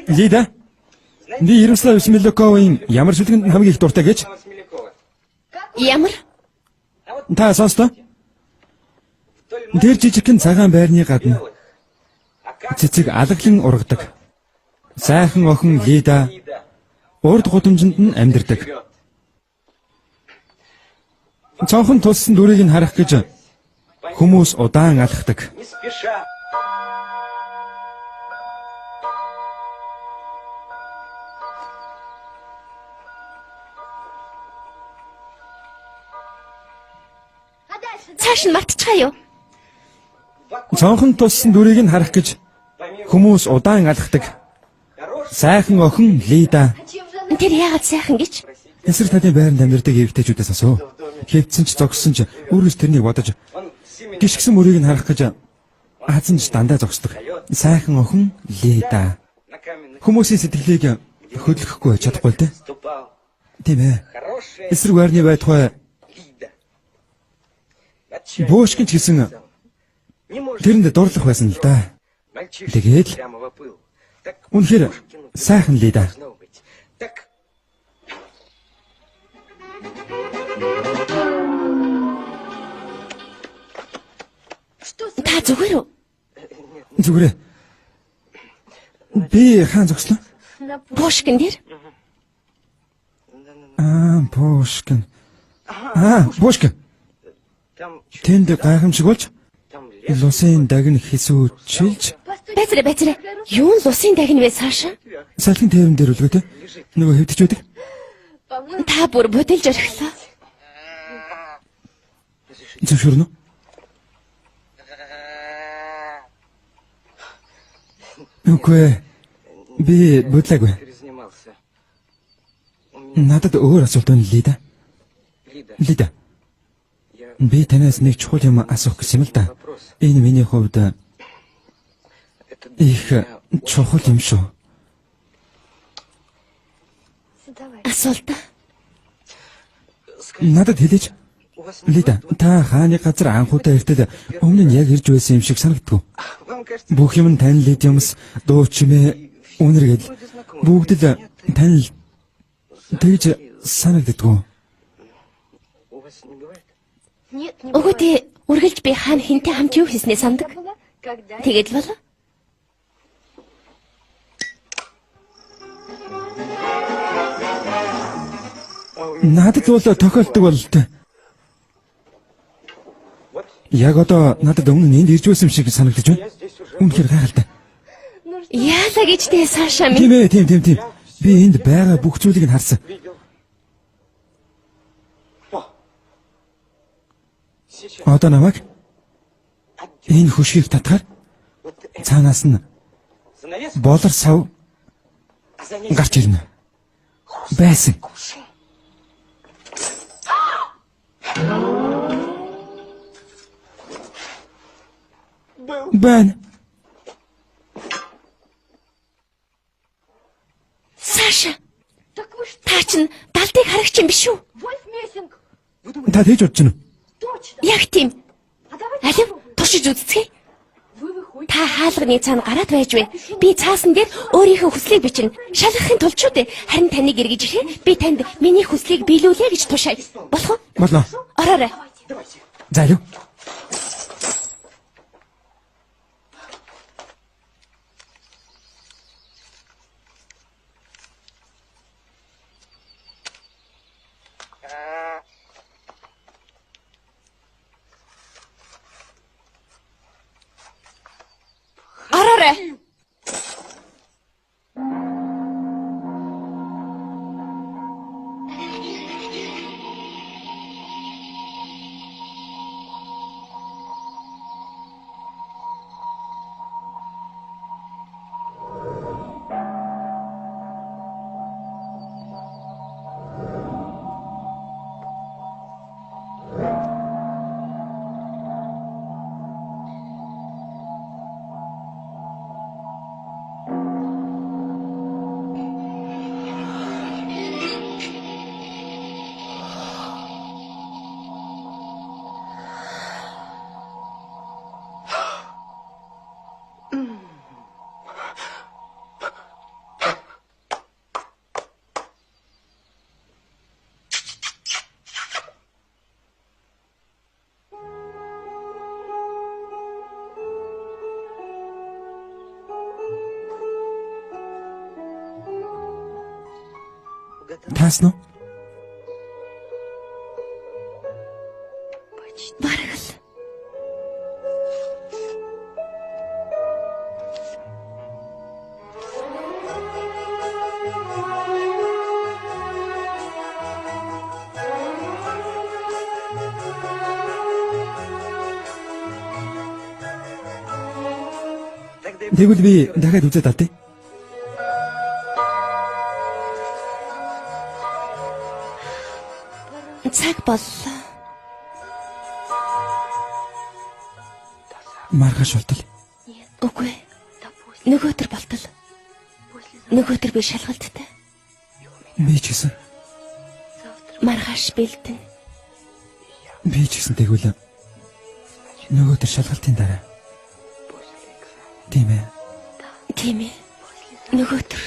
[SPEAKER 1] Лида. Би Ярослав Смеляковын ямар шүлгэнд хамгийн их дуртай гэж?
[SPEAKER 4] Ямар?
[SPEAKER 1] Та сонстоо? Тэр жижигхэн цагаан байрны гадна цэцэг алаглан ургадаг. Сайхан охин Лида урд гудамжинд нь амьдардаг. Цонхон тулсан дүрийг нь харах гэж хүмүүс удаан алхдаг.
[SPEAKER 4] Цааш нь мартчихаа юу?
[SPEAKER 1] Цонхон тулсан дүрийг нь харах гэж хүмүүс удаан алхдаг. Сайхан охин Лида.
[SPEAKER 4] Тэр яагаад сайхан гэж?
[SPEAKER 1] Эсрэг таны байранд амьдардаг эрэгтэйчүүдээс асуу. Хэвдсэн ч зогссон ч өөрөөс тэрнийг бодож гიშгсэн мөрийг нь харах гэж азан ч дандаа зогсдог. Сайхан охин Лида. Хүмүүсийн сэтгэлийг хөдлөхгүй чадахгүй л дээ. Тийм ээ. Эсрэг байрны байтугай Бөөшгөн ч гэсэн тэрэнд дурлах байсан л да. Тэгээд үнэхээр сайхан Лида.
[SPEAKER 4] Та зүгээр үү?
[SPEAKER 1] Зүгээр. Би хаан зогслоо.
[SPEAKER 4] Пушкин дээр.
[SPEAKER 1] Пушкин. Пушкин. Тэнд гайхамшиг болж лусын дагн хэсүүчилж
[SPEAKER 4] Байцраа. Юу нь лусын дагн вэ Саша?
[SPEAKER 1] салхин тээврэн дээр үлгөө те. Нөгөө хэвдэж байдаг.
[SPEAKER 4] Та бүр бодилж орхилоо.
[SPEAKER 1] Зөвшөөрнө. Үгүй. Би бодлаагүй. Надад өөр асуулт байна Лида. Лида. Би танаас нэг чухал юм асуух гэсэн юм л да. Энэ миний хувьд их чухал юм шүү.
[SPEAKER 4] Асуулт.
[SPEAKER 1] Надад хэлээч. Лида, та хааны газар анхудаа иртэл өмнө нь яг ирж байсан юм шиг санагдав. Бүх юм нь танил лид юмс дуу чимээ үнэргээд бүгд л танил тэгж санагддаг.
[SPEAKER 4] Үгүй дээ, үргэлж би хаана хинтэй хамт юу хийснээ сандаг. Тэгээд бол
[SPEAKER 1] Надад бол тохиолдог бололтой. Яг одоо надад өмнө нь энд ирж байсан юм шиг санагдаж байна. Үнэхээр гайхалтай.
[SPEAKER 4] яалаа гэж дээ Саша
[SPEAKER 1] Тийм
[SPEAKER 4] минь.
[SPEAKER 1] ээ, тийм. Би энд байгаа бүх зүйлийг нь харсан. Одоо намайг энэ хөшгийг татгаар цаанаас нь болор сав гарч ирнэ. Байсан. Байна.
[SPEAKER 4] Саша. Та чинь далдыг харагч юм биш үү?
[SPEAKER 1] Та тэгж бодож байна уу?
[SPEAKER 4] Яг тийм. Алив туршиж үзцгээе. Та хаалганы цаана гараад байж вэ? Би цаасан дээр өөрийнхөө хүслийг бичнэ. Шалгахын тулд ч үү? Харин таныг эргэж ирэхэд би танд миний хүслийг биелүүлээ гэж тушаая. Болох уу?
[SPEAKER 1] Болно.
[SPEAKER 4] Ороорой.
[SPEAKER 1] За юу?
[SPEAKER 4] Ороорой.
[SPEAKER 1] Тааснаа.
[SPEAKER 4] Бараг л.
[SPEAKER 1] Тэгвэл би дахиад үзээд алдъя.
[SPEAKER 4] Цаг боллоо.
[SPEAKER 1] Маргааш болтол.
[SPEAKER 4] Үгүй. Нөгөөдөр болтол. Нөгөөдөр би шалгалттай.
[SPEAKER 1] Би ч гэсэн.
[SPEAKER 4] Маргааш бэлдэн.
[SPEAKER 1] Би ч гэсэн тэгвэл нөгөөдөр шалгалтын дараа. Тийм ээ.
[SPEAKER 4] Тийм ээ. Нөгөөдөр.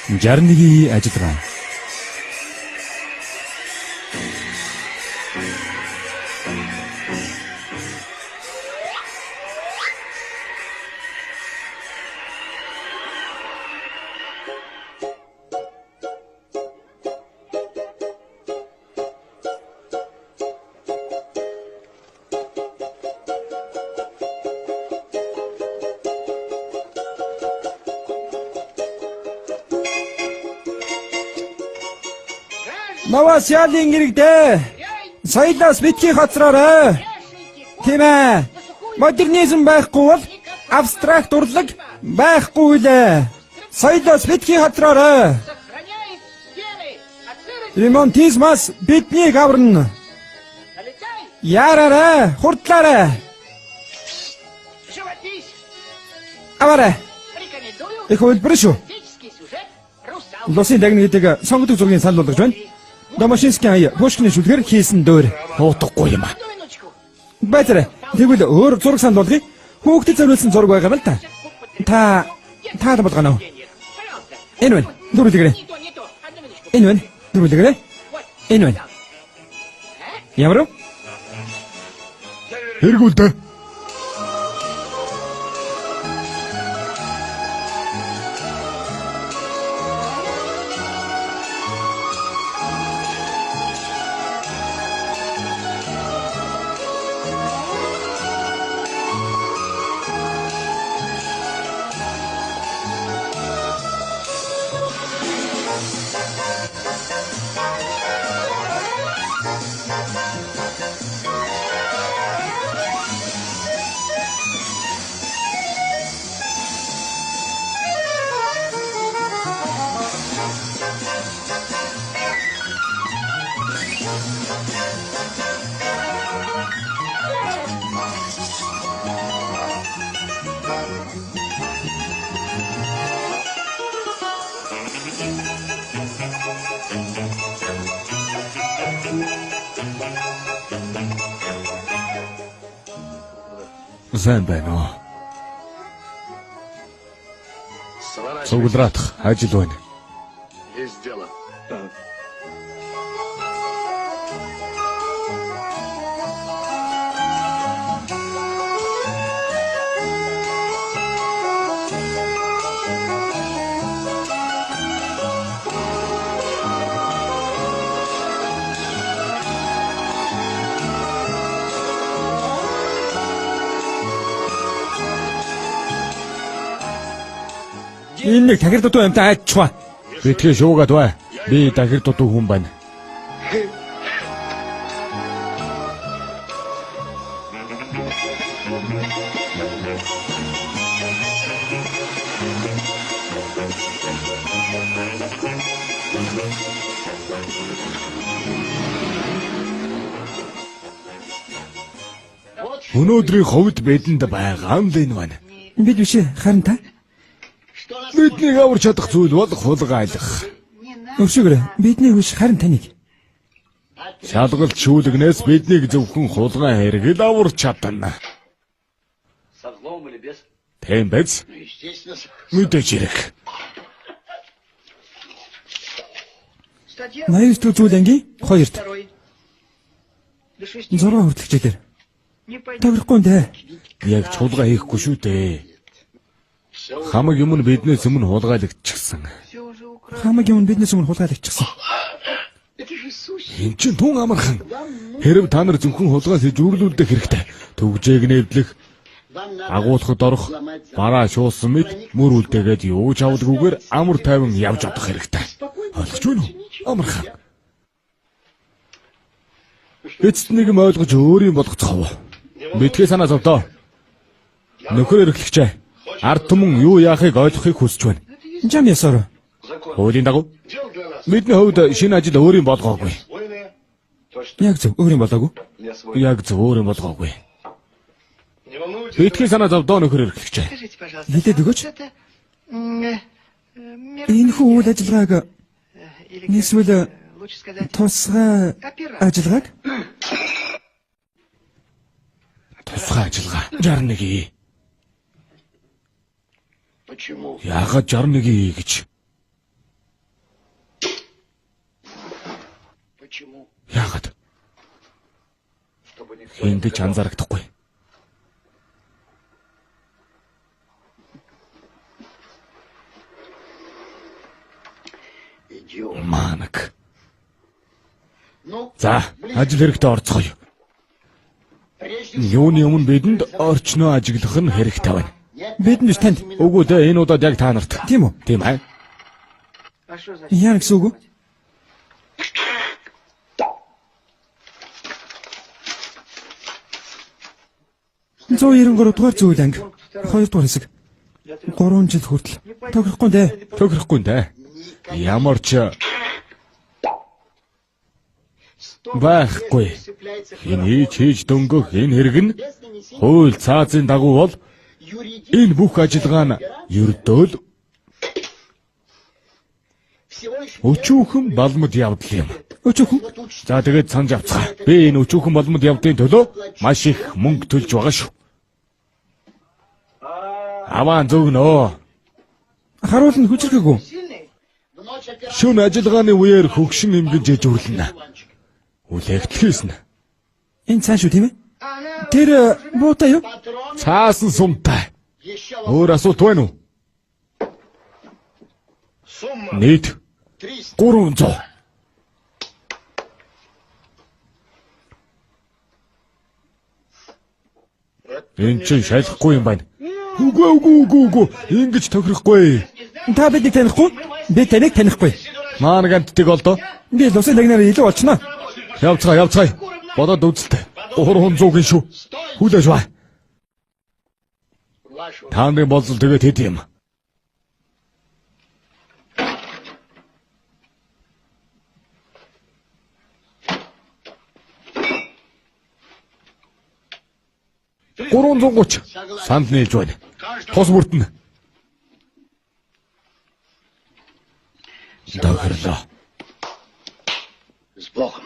[SPEAKER 1] 61-ийн ажиллагаа. Наваас яалын иргэдээ соёлоос битгий хоцроорой. Тийм ээ. Модернизм байхгүй бол абстракт урлаг байхгүй лээ. Соёлоос битгий хоцроорой. Ремонтизмаас биднийг аварна. Яраарай, хурдлаарай. Аваарай. Их хөлбөр шүү. Лосын дагны гэдэг сонгодог зургийн санал болгож байна. Домашинский ая Пушкины шүлгээр хийсэн дөөр хуутахгүй юм а. Байтарай. Тэгвэл өөр зураг санал болгоё. Хүүхдэд зориулсан зураг байгаа юм л та. Та болгоно уу? Энэ байна. Дөрүлгэрээ. Энэ байна. Дөрүлгэрээ. Энэ байна. Ямар вэ?
[SPEAKER 3] Хэрэгүүлдэ. Сайн байна уу? Цугларатах ажил байна.
[SPEAKER 1] Энэ нэг тахир дутуу юмтай айдчваа.
[SPEAKER 3] Битгий шуугаад бай. Би тахир дутуу хүн байна. Өнөөдрийн хувьд бидэнд байгаа нь энэ байна.
[SPEAKER 1] Бид биш харин та.
[SPEAKER 3] Бидний аварч чадах зүйл бол хулгайлах.
[SPEAKER 1] Өвшөөрэй. Бидний биш харин таныг.
[SPEAKER 3] Шалгалт шүүлгнээс биднийг зөвхөн хулгай хэрэгэл аварч чадна. Тийм биз? Мэдээж хэрэг.
[SPEAKER 1] 89 зүйл ангийн 2-т. 6 хүртэлчээр. Таврахгүй нэ.
[SPEAKER 3] Яг чулгаа хийхгүй шүү дээ. Хамаг юм нь биднээс өмнө хулгайлагдчихсан.
[SPEAKER 1] Хамаг юм биднээс өмнө хулгайлагдчихсан.
[SPEAKER 3] Энд чинь түн амархан. Хэрв та нар зөвхөн хулгай хийж үрлүүлдэх хэрэгтэй. Төгжээг нэвдлэх, агуулхад орох, бараа шуусан мэд мөр үлдээгээд юу ч авалгүйгээр амар тайван явж одох хэрэгтэй. Ойлгож байна уу? Амархан. Эцэст нэг юм ойлгож өөр юм болгоцгоо. Битгий санаа зовдоо. Нөхөр эрхлэгчээ. Ард түмэн юу яахыг ойлгохыг хүсэж байна.
[SPEAKER 1] Жам ясаар.
[SPEAKER 3] Хуулийн дагуу бидний хувьд шинэ ажил өөр юм болгоогүй.
[SPEAKER 1] Яг зөв өөр юм болоогүй.
[SPEAKER 3] Яг зөв өөр юм болгоогүй. Битгий санаа зовдоо нөхөр эрхлэгчээ.
[SPEAKER 1] Хэлээд өгөөч. Энэ хүн үйл ажиллагааг эсвэл тусгай ажиллагааг
[SPEAKER 3] тусгай ажиллагаа 61. Яагаад 61 гэж? Яагаад? Энд ч анзаарагдахгүй. Манак. За, ажил хэрэгтээ орцгоё. Юуны өмнө бидэнд орчноо ажиглах нь хэрэгтэй байна.
[SPEAKER 1] Бидэнд ч танд.
[SPEAKER 3] Үгүй дээ, энэ удаад яг та нарт.
[SPEAKER 1] Тийм үү?
[SPEAKER 3] Тийм аа.
[SPEAKER 1] Яа гэсэн үг вэ? Зөө 93 дугаар зүйл анги. 2 дугаар хэсэг. 3 жил хүртэл тохирохгүй дээ.
[SPEAKER 3] Тохирохгүй дээ. Ямар ч байхгүй. Эний хийж дөнгөх энэ хэрэг нь хууль цаазын дагуу бол энэ бүх ажиллагаа нь ердөө л өчүүхэн балмад явдал юм.
[SPEAKER 1] Өчүүхэн?
[SPEAKER 3] За тэгээд санаж авцгаа. Би энэ өчүүхэн балмад явдгийн төлөө маш их мөнгө төлж байгаа шүү. Аваа зөвнөө.
[SPEAKER 1] Харуул нь хүчрхэггүй.
[SPEAKER 3] Шөнө ажиллагааны үеэр хөгшин эмгэн жижүүрлэнэ. Үлэгтлээсэн.
[SPEAKER 1] Энэ цааш шүү тийм ээ? Тэр буутай юу?
[SPEAKER 3] Цаасан сумтай. Өөр асуулт байна уу? Нийт 300. Энд чинь шалахгүй юм байна. Үгүй. Ингэж тохирохгүй.
[SPEAKER 1] Та биднийг танихгүй? Би таныг танихгүй.
[SPEAKER 3] Маань гантыг олдоо.
[SPEAKER 1] Би лусын лагнаар илүү олчноо.
[SPEAKER 3] Явцгаая. Бодоод үзэлтэй. 300-гийн шүү. Хүлээж бай. Тааны болзол тэгээд хэд юм? $330 санд нээж байна. Тус бүртэн. Дагарлаа.
[SPEAKER 5] С Богом.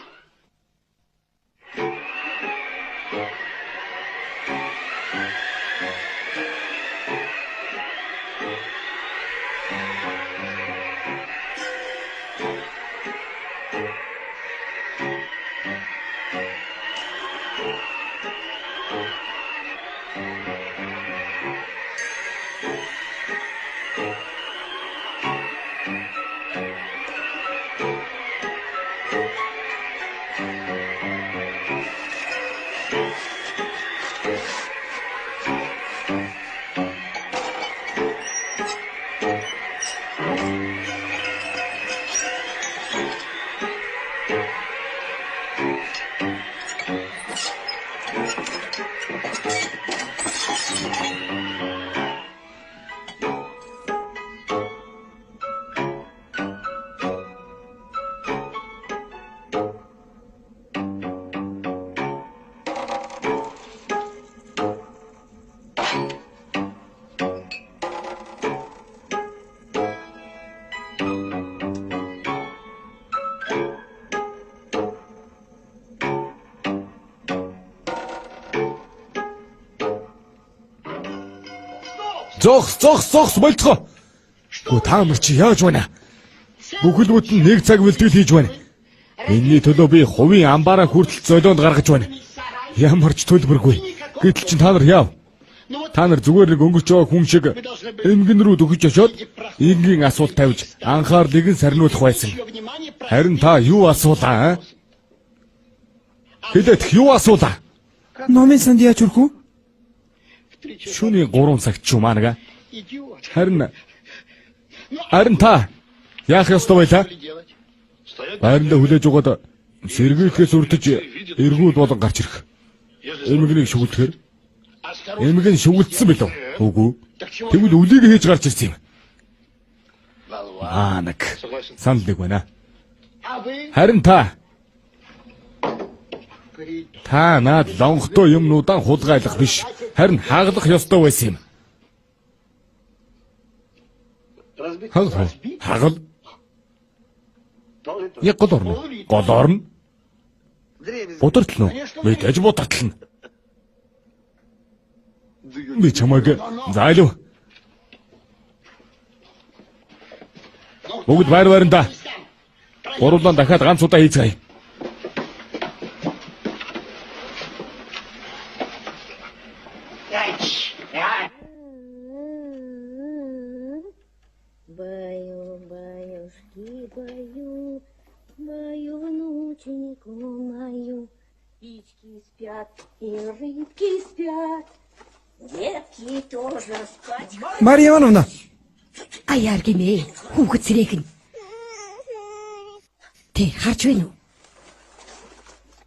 [SPEAKER 3] Зогс болцгоо. Гү та нар чи яаж байна? Бүхэлдүүд нь нэг цаг бэлтгэл хийж байна. Энийний төлөө би хувийн амбаараа хүртэл золионд гаргаж байна. Ямар ч төлбөргүй. Гэтэл чи та нар яав? Та нар зүгээр нэг өнгөрч байгаа хүн шиг эмгэн рүү дөхөж очоод энгийн асуулт тавьж анхаарлыг нь сарниулах байсан. Харин та юу асуулаа? Хэлээд юу асуулаа?
[SPEAKER 1] Номын санд яаж хүрэх вэ?
[SPEAKER 3] Шөнийн 3 цагт ч юм аа. Харин та яах ёстой байлаа? Байранда хүлээж угаад сэргийхээс үрдэж эргүүд болон гарч ирэх. Эмгэнийг шүглэхээр эмгэн шүглдсэн билүү? Үгүй. Тэгвэл үлийг хийж гарч ирсэн юм. Манак. Саналдаг байна. Харин та наад лонхтой юмнуудаа хулгайлах биш. Харин хаглах ёстой байсан юм. Хагал. Яг гол орно. Будартал нь. Мэдээж будартал нь. Би чамайг зайлуу. Бүгд байр байранда. Гурлан дахиад ганц удаа хийцгээе.
[SPEAKER 5] доченьку мою. Птички спят, и рыбки спят. Детки тоже спать.
[SPEAKER 1] Мария Ивановна.
[SPEAKER 2] Аяар гимээ. Хүүхэд сэрэгэн. Тэ харж байна уу?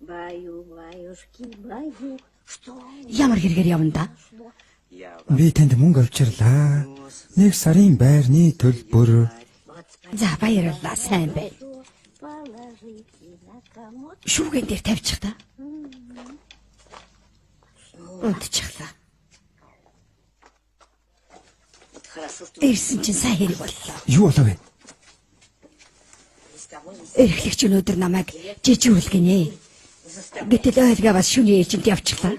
[SPEAKER 5] Баю, баюшки, баю. Что?
[SPEAKER 2] Ямар хэрэгээр явна да?
[SPEAKER 1] Би танд мөнгө авчирлаа. Нэг сарын байрны төлбөр.
[SPEAKER 2] За баярлалаа, сайн байна.
[SPEAKER 5] Положите на комод.
[SPEAKER 2] Шүүгэн дээр тавьчих та. Унтчихлаа. Ирсэн чинь сайн хэрэг боллоо.
[SPEAKER 1] Юу болов вэ?
[SPEAKER 2] Эрхлэгч өнөөдөр намайг жижигүүл гинэ. Гэтэл ойлгаа бас шүний ээлжинд явчихлаа.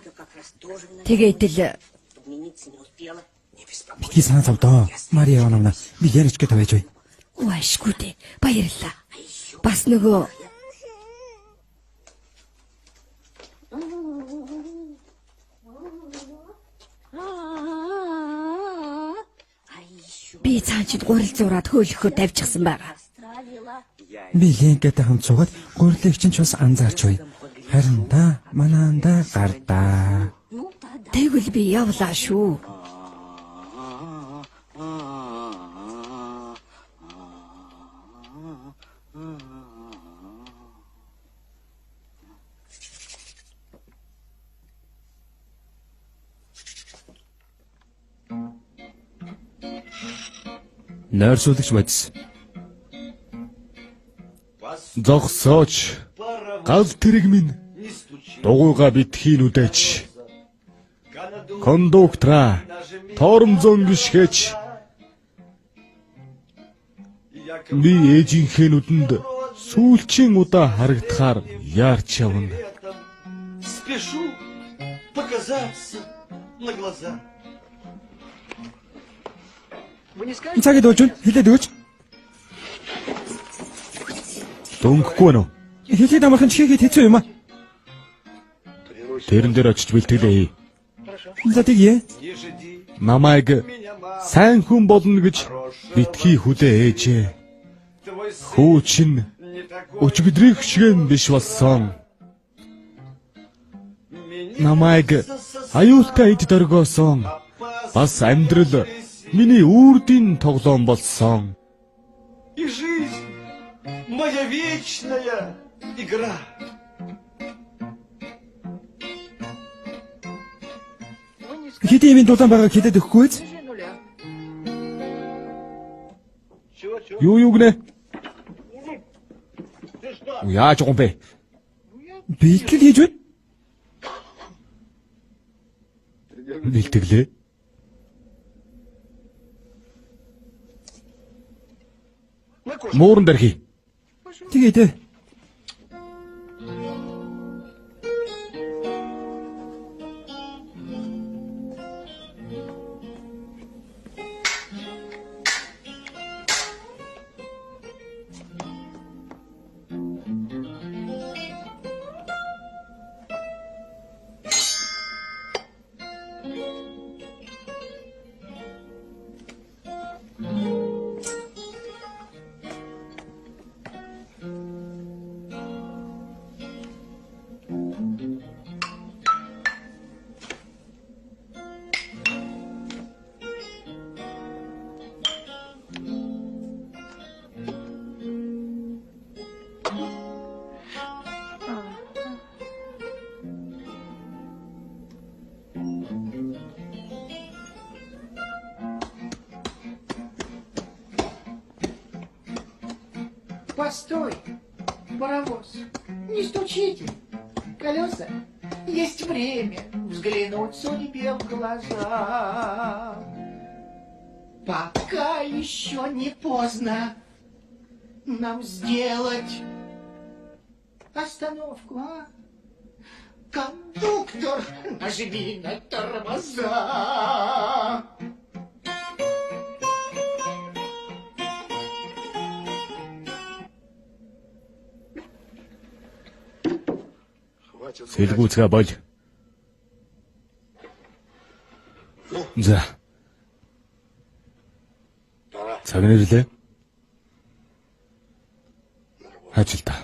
[SPEAKER 2] Тэгээд л
[SPEAKER 5] Подмениться не успела.
[SPEAKER 1] Битгий санаа зовдоо. Мария Ивановна, би ярич гэж тавьж бай.
[SPEAKER 2] уушгүй дээ. Баярлалаа. Бас нөгөө би цаанчид гурил зураад хөөлөхөөр тавьчихсан байгаа.
[SPEAKER 1] Би Ленкатай хамт суугаад гурилыг чинь ч бас анзаарч бай. Харин да манаанда гардаа.
[SPEAKER 2] Тэгвэл би явлаа шүү.
[SPEAKER 1] Нойрсуулагч бодис.
[SPEAKER 3] Зогсооч. Гал тэрэг минь. Дугуйга битхийн үдэж. Кондуктора тоормзон гიშгэж. Би ээжийнхээ нүдэнд сүүлчийн удаа харагдахаар яарч явна.
[SPEAKER 6] Спешу показаться на глаза.
[SPEAKER 1] Цагид ууж хэлээд өгөөч.
[SPEAKER 3] Дөнгөхгүй нөө.
[SPEAKER 1] Хэлээд амархан чихээд хэцүү юм аа.
[SPEAKER 3] Тэрэн дээр очиж бэлтгэлээ.
[SPEAKER 1] За тэгье.
[SPEAKER 3] Намайг сайн хүн болно гэж битгий хүлээ ээжээ. Хүү чинь өчигдрийг шигэн биш болсон. Намайг аюултай эд дөргөөсөн. Бас амьдрал миний үрдийн тоглоом болсон.
[SPEAKER 6] И жизнь моя вечная игра.
[SPEAKER 1] Хэдийн юм дулаан байгааг хэлээд өгөхгүй биз?
[SPEAKER 3] Юу гинэ? Яаж юм бэ?
[SPEAKER 1] Бэлтгэл хийж байна.
[SPEAKER 3] Бэлтгэлээ. Мууран дэрхий.
[SPEAKER 1] Тэгээд
[SPEAKER 7] Постой, паровоз, не стучите. Колеса, есть время взглянуть судьбе в глаза. Пока еще не поздно нам сделать остановку, а? Кондуктор, нажми на тормоза.
[SPEAKER 3] Сэлгүүцгээ боль. За. Цаг нэрлээ. Ажилда.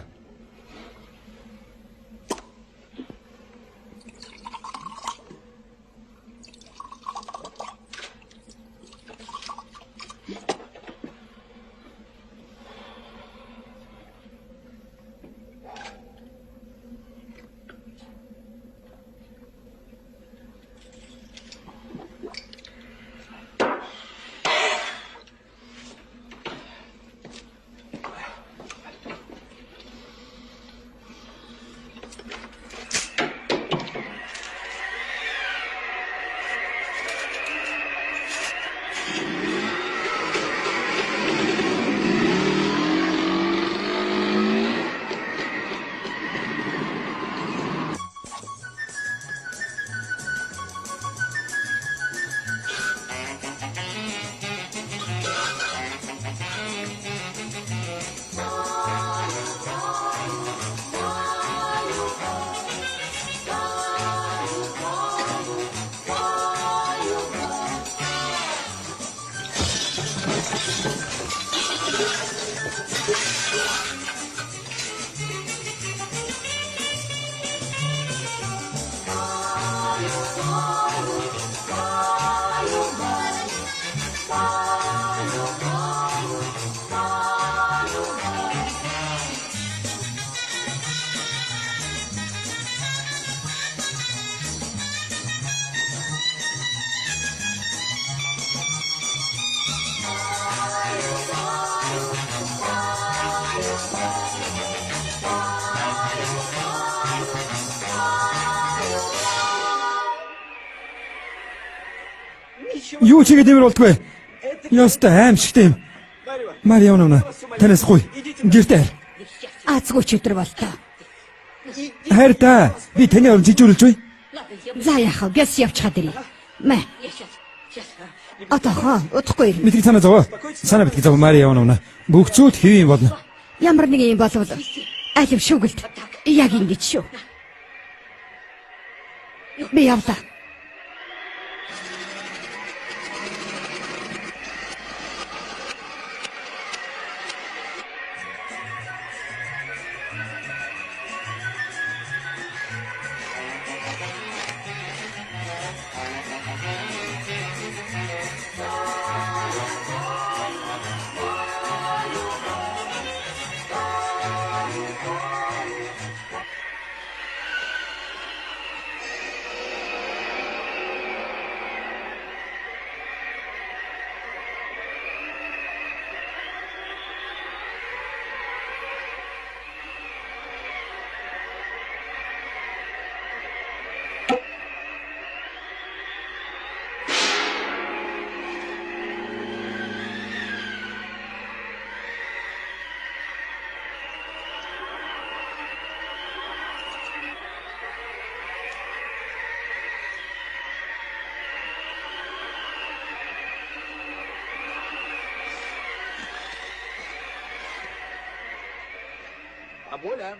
[SPEAKER 1] Юу ч хийгээд имэр болдгүй. Яста аимшигтэй юм. Марья Ивановна, танаас гуй. Гэртээ хайр.
[SPEAKER 2] Азгүй ч өдөр болтоо.
[SPEAKER 1] Хайр та. Би таны орон жижүүрлж бай.
[SPEAKER 2] За яхаа гэс явчихад ирье. Мэ. Отохоо удахгүй ирнэ.
[SPEAKER 1] Мэдрэг санаа зовоо. Санаа битгий зов Марья Ивановна. Бүх зүйл хэвэн болно.
[SPEAKER 2] Ямар нэг юм болвол алив шүгэлт. Яг ингэж шүү. Би явлаа.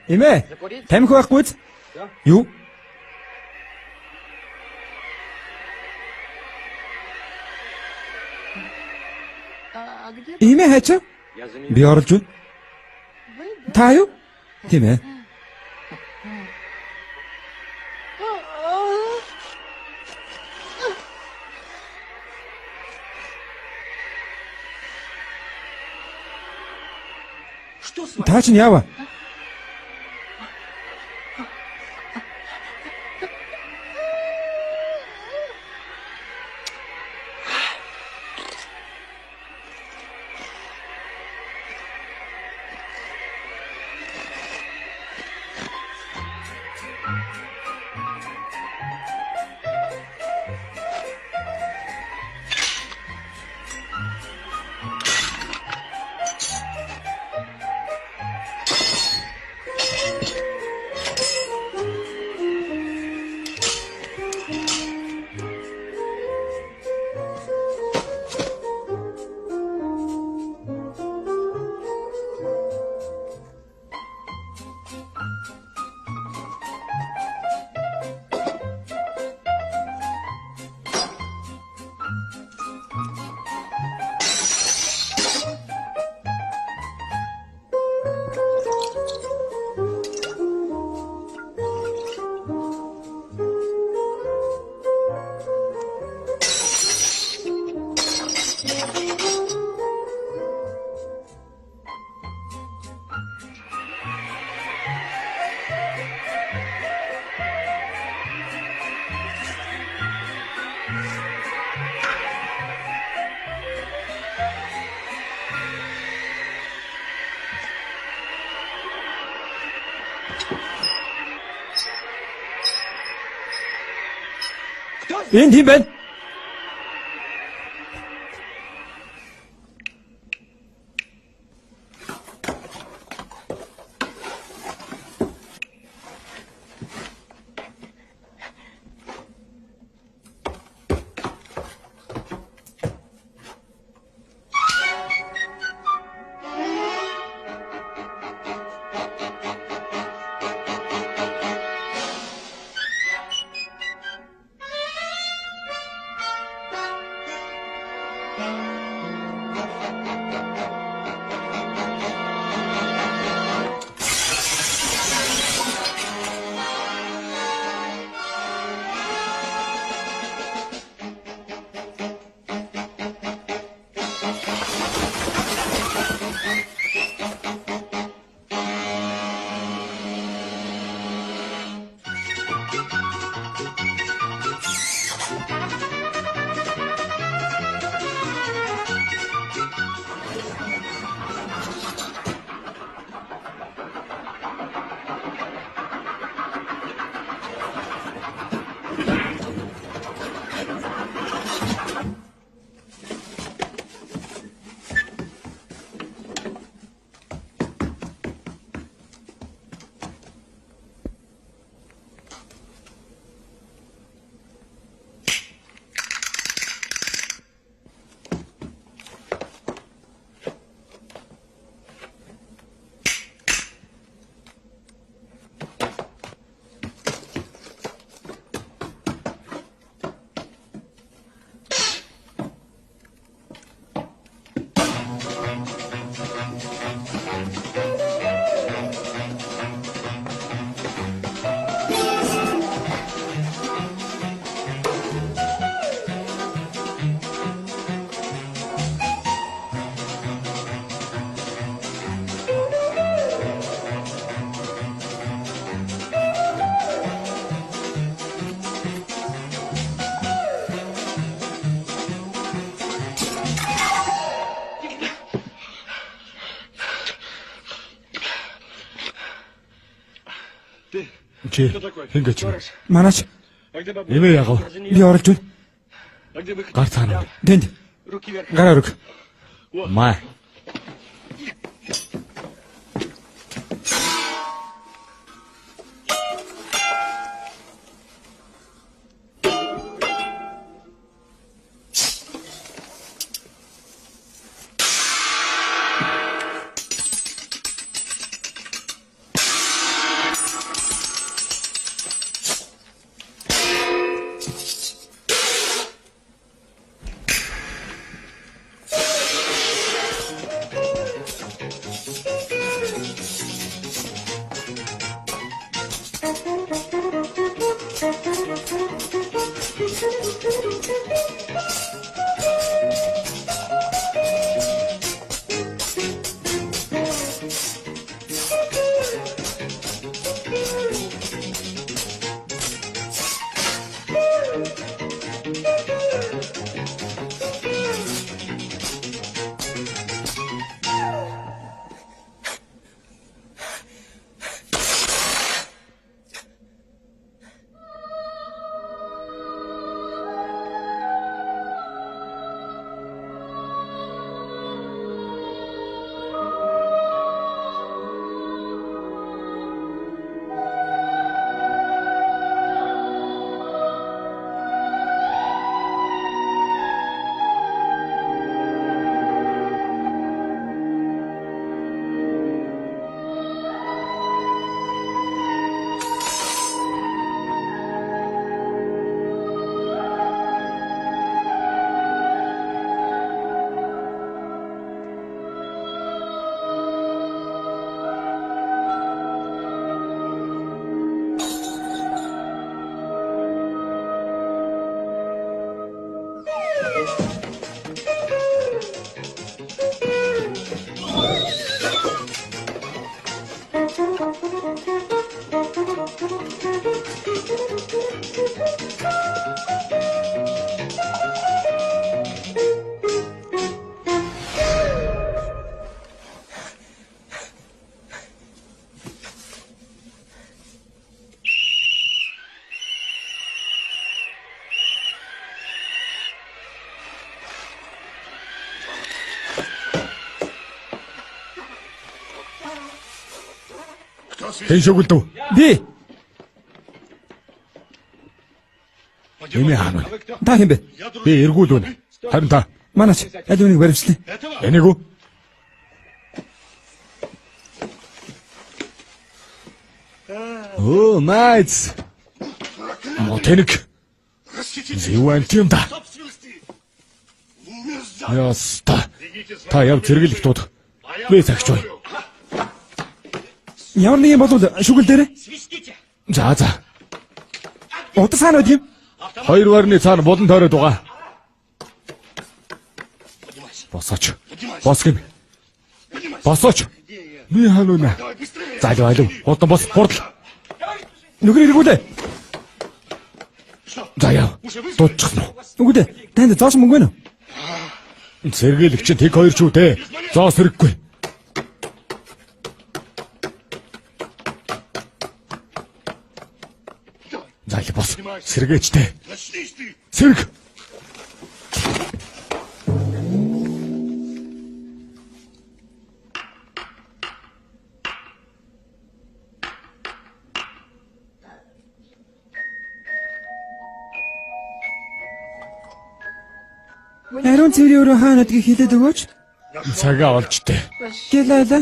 [SPEAKER 1] Эмээ, тамхи байхгүй биз? Юу? Эмээ хайчаа? Би орж байна. Та юу? Тийм ээ. Та чинь яава? Энэ тийм байна.
[SPEAKER 3] Чи ингэж
[SPEAKER 1] Манаач
[SPEAKER 3] эмээ ягав.
[SPEAKER 1] би оролж байна.
[SPEAKER 3] Гар цаана.
[SPEAKER 1] Тэнд гараа өрг.
[SPEAKER 3] Маа. Хэн шүгэлдэв?
[SPEAKER 1] Би
[SPEAKER 3] Эмээ хаана вэ?
[SPEAKER 1] та хэм бэ?
[SPEAKER 3] Би эргүүлвэн. Харин та
[SPEAKER 1] Манаач аль үнийг баримтлаа.
[SPEAKER 3] энийг үү? Оо, найс. Мотэнэг. Зэвэн тийм да. Яста. Та яв зэрэг тууд. Би цагч бай.
[SPEAKER 1] Ямар нэг юм бол шүгэл дээр
[SPEAKER 3] За за.
[SPEAKER 1] утас хаана байд юм?
[SPEAKER 3] Хоёр варны цаана болон тойроод байгаа. Босооч. Босгим. Босооч. Би хаана вэ? Залуу. Хутан бос хурдл.
[SPEAKER 1] Нүгэр эргүүлээ.
[SPEAKER 3] За яв. Дуудчихсан уу?
[SPEAKER 1] Үгүй дээ. Танд зоош мөнгө байна уу?
[SPEAKER 3] Сэргийлэгч нь тэг хоёр ч үтэй. Зоос хэрэггүй. Зайл бос. Сэргээчтэй. Сэрг.
[SPEAKER 1] Ариун цэврийн өрөө хаана гэдгийг хэлээд өгөөч.
[SPEAKER 3] Цагаа олжтэй.
[SPEAKER 1] Гэлээ.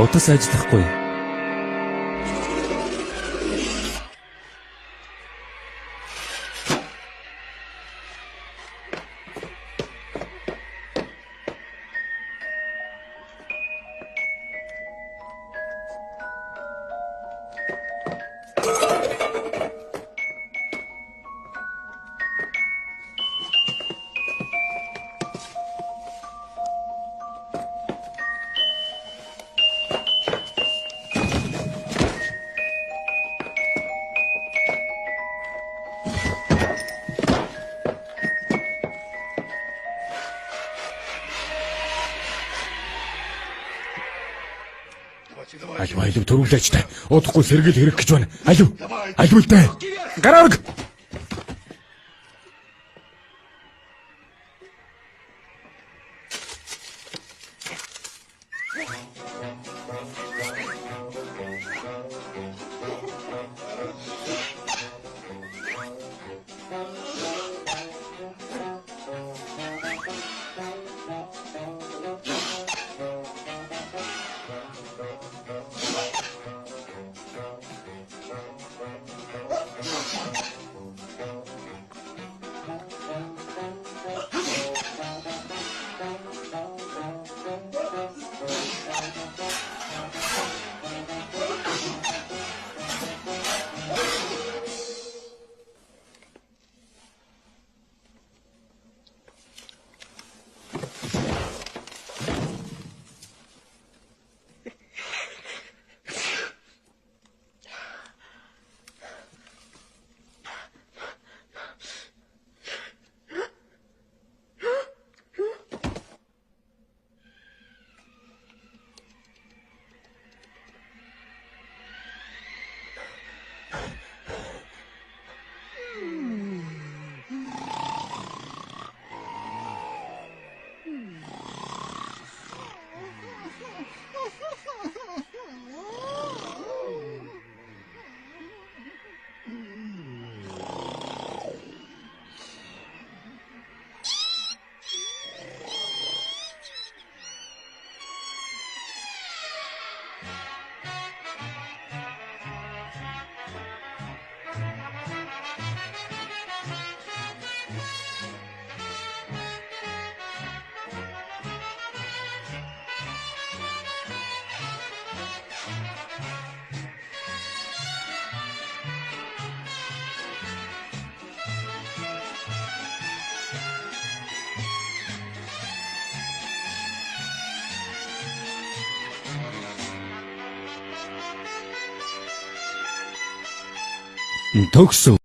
[SPEAKER 1] Утас ажиллахгүй.
[SPEAKER 3] Альва алив төрүүлээчтэй. Удахгүй сэргийл хэрэг гэж байна. Альвүлтэй. Гараарг.
[SPEAKER 1] Төгсөв.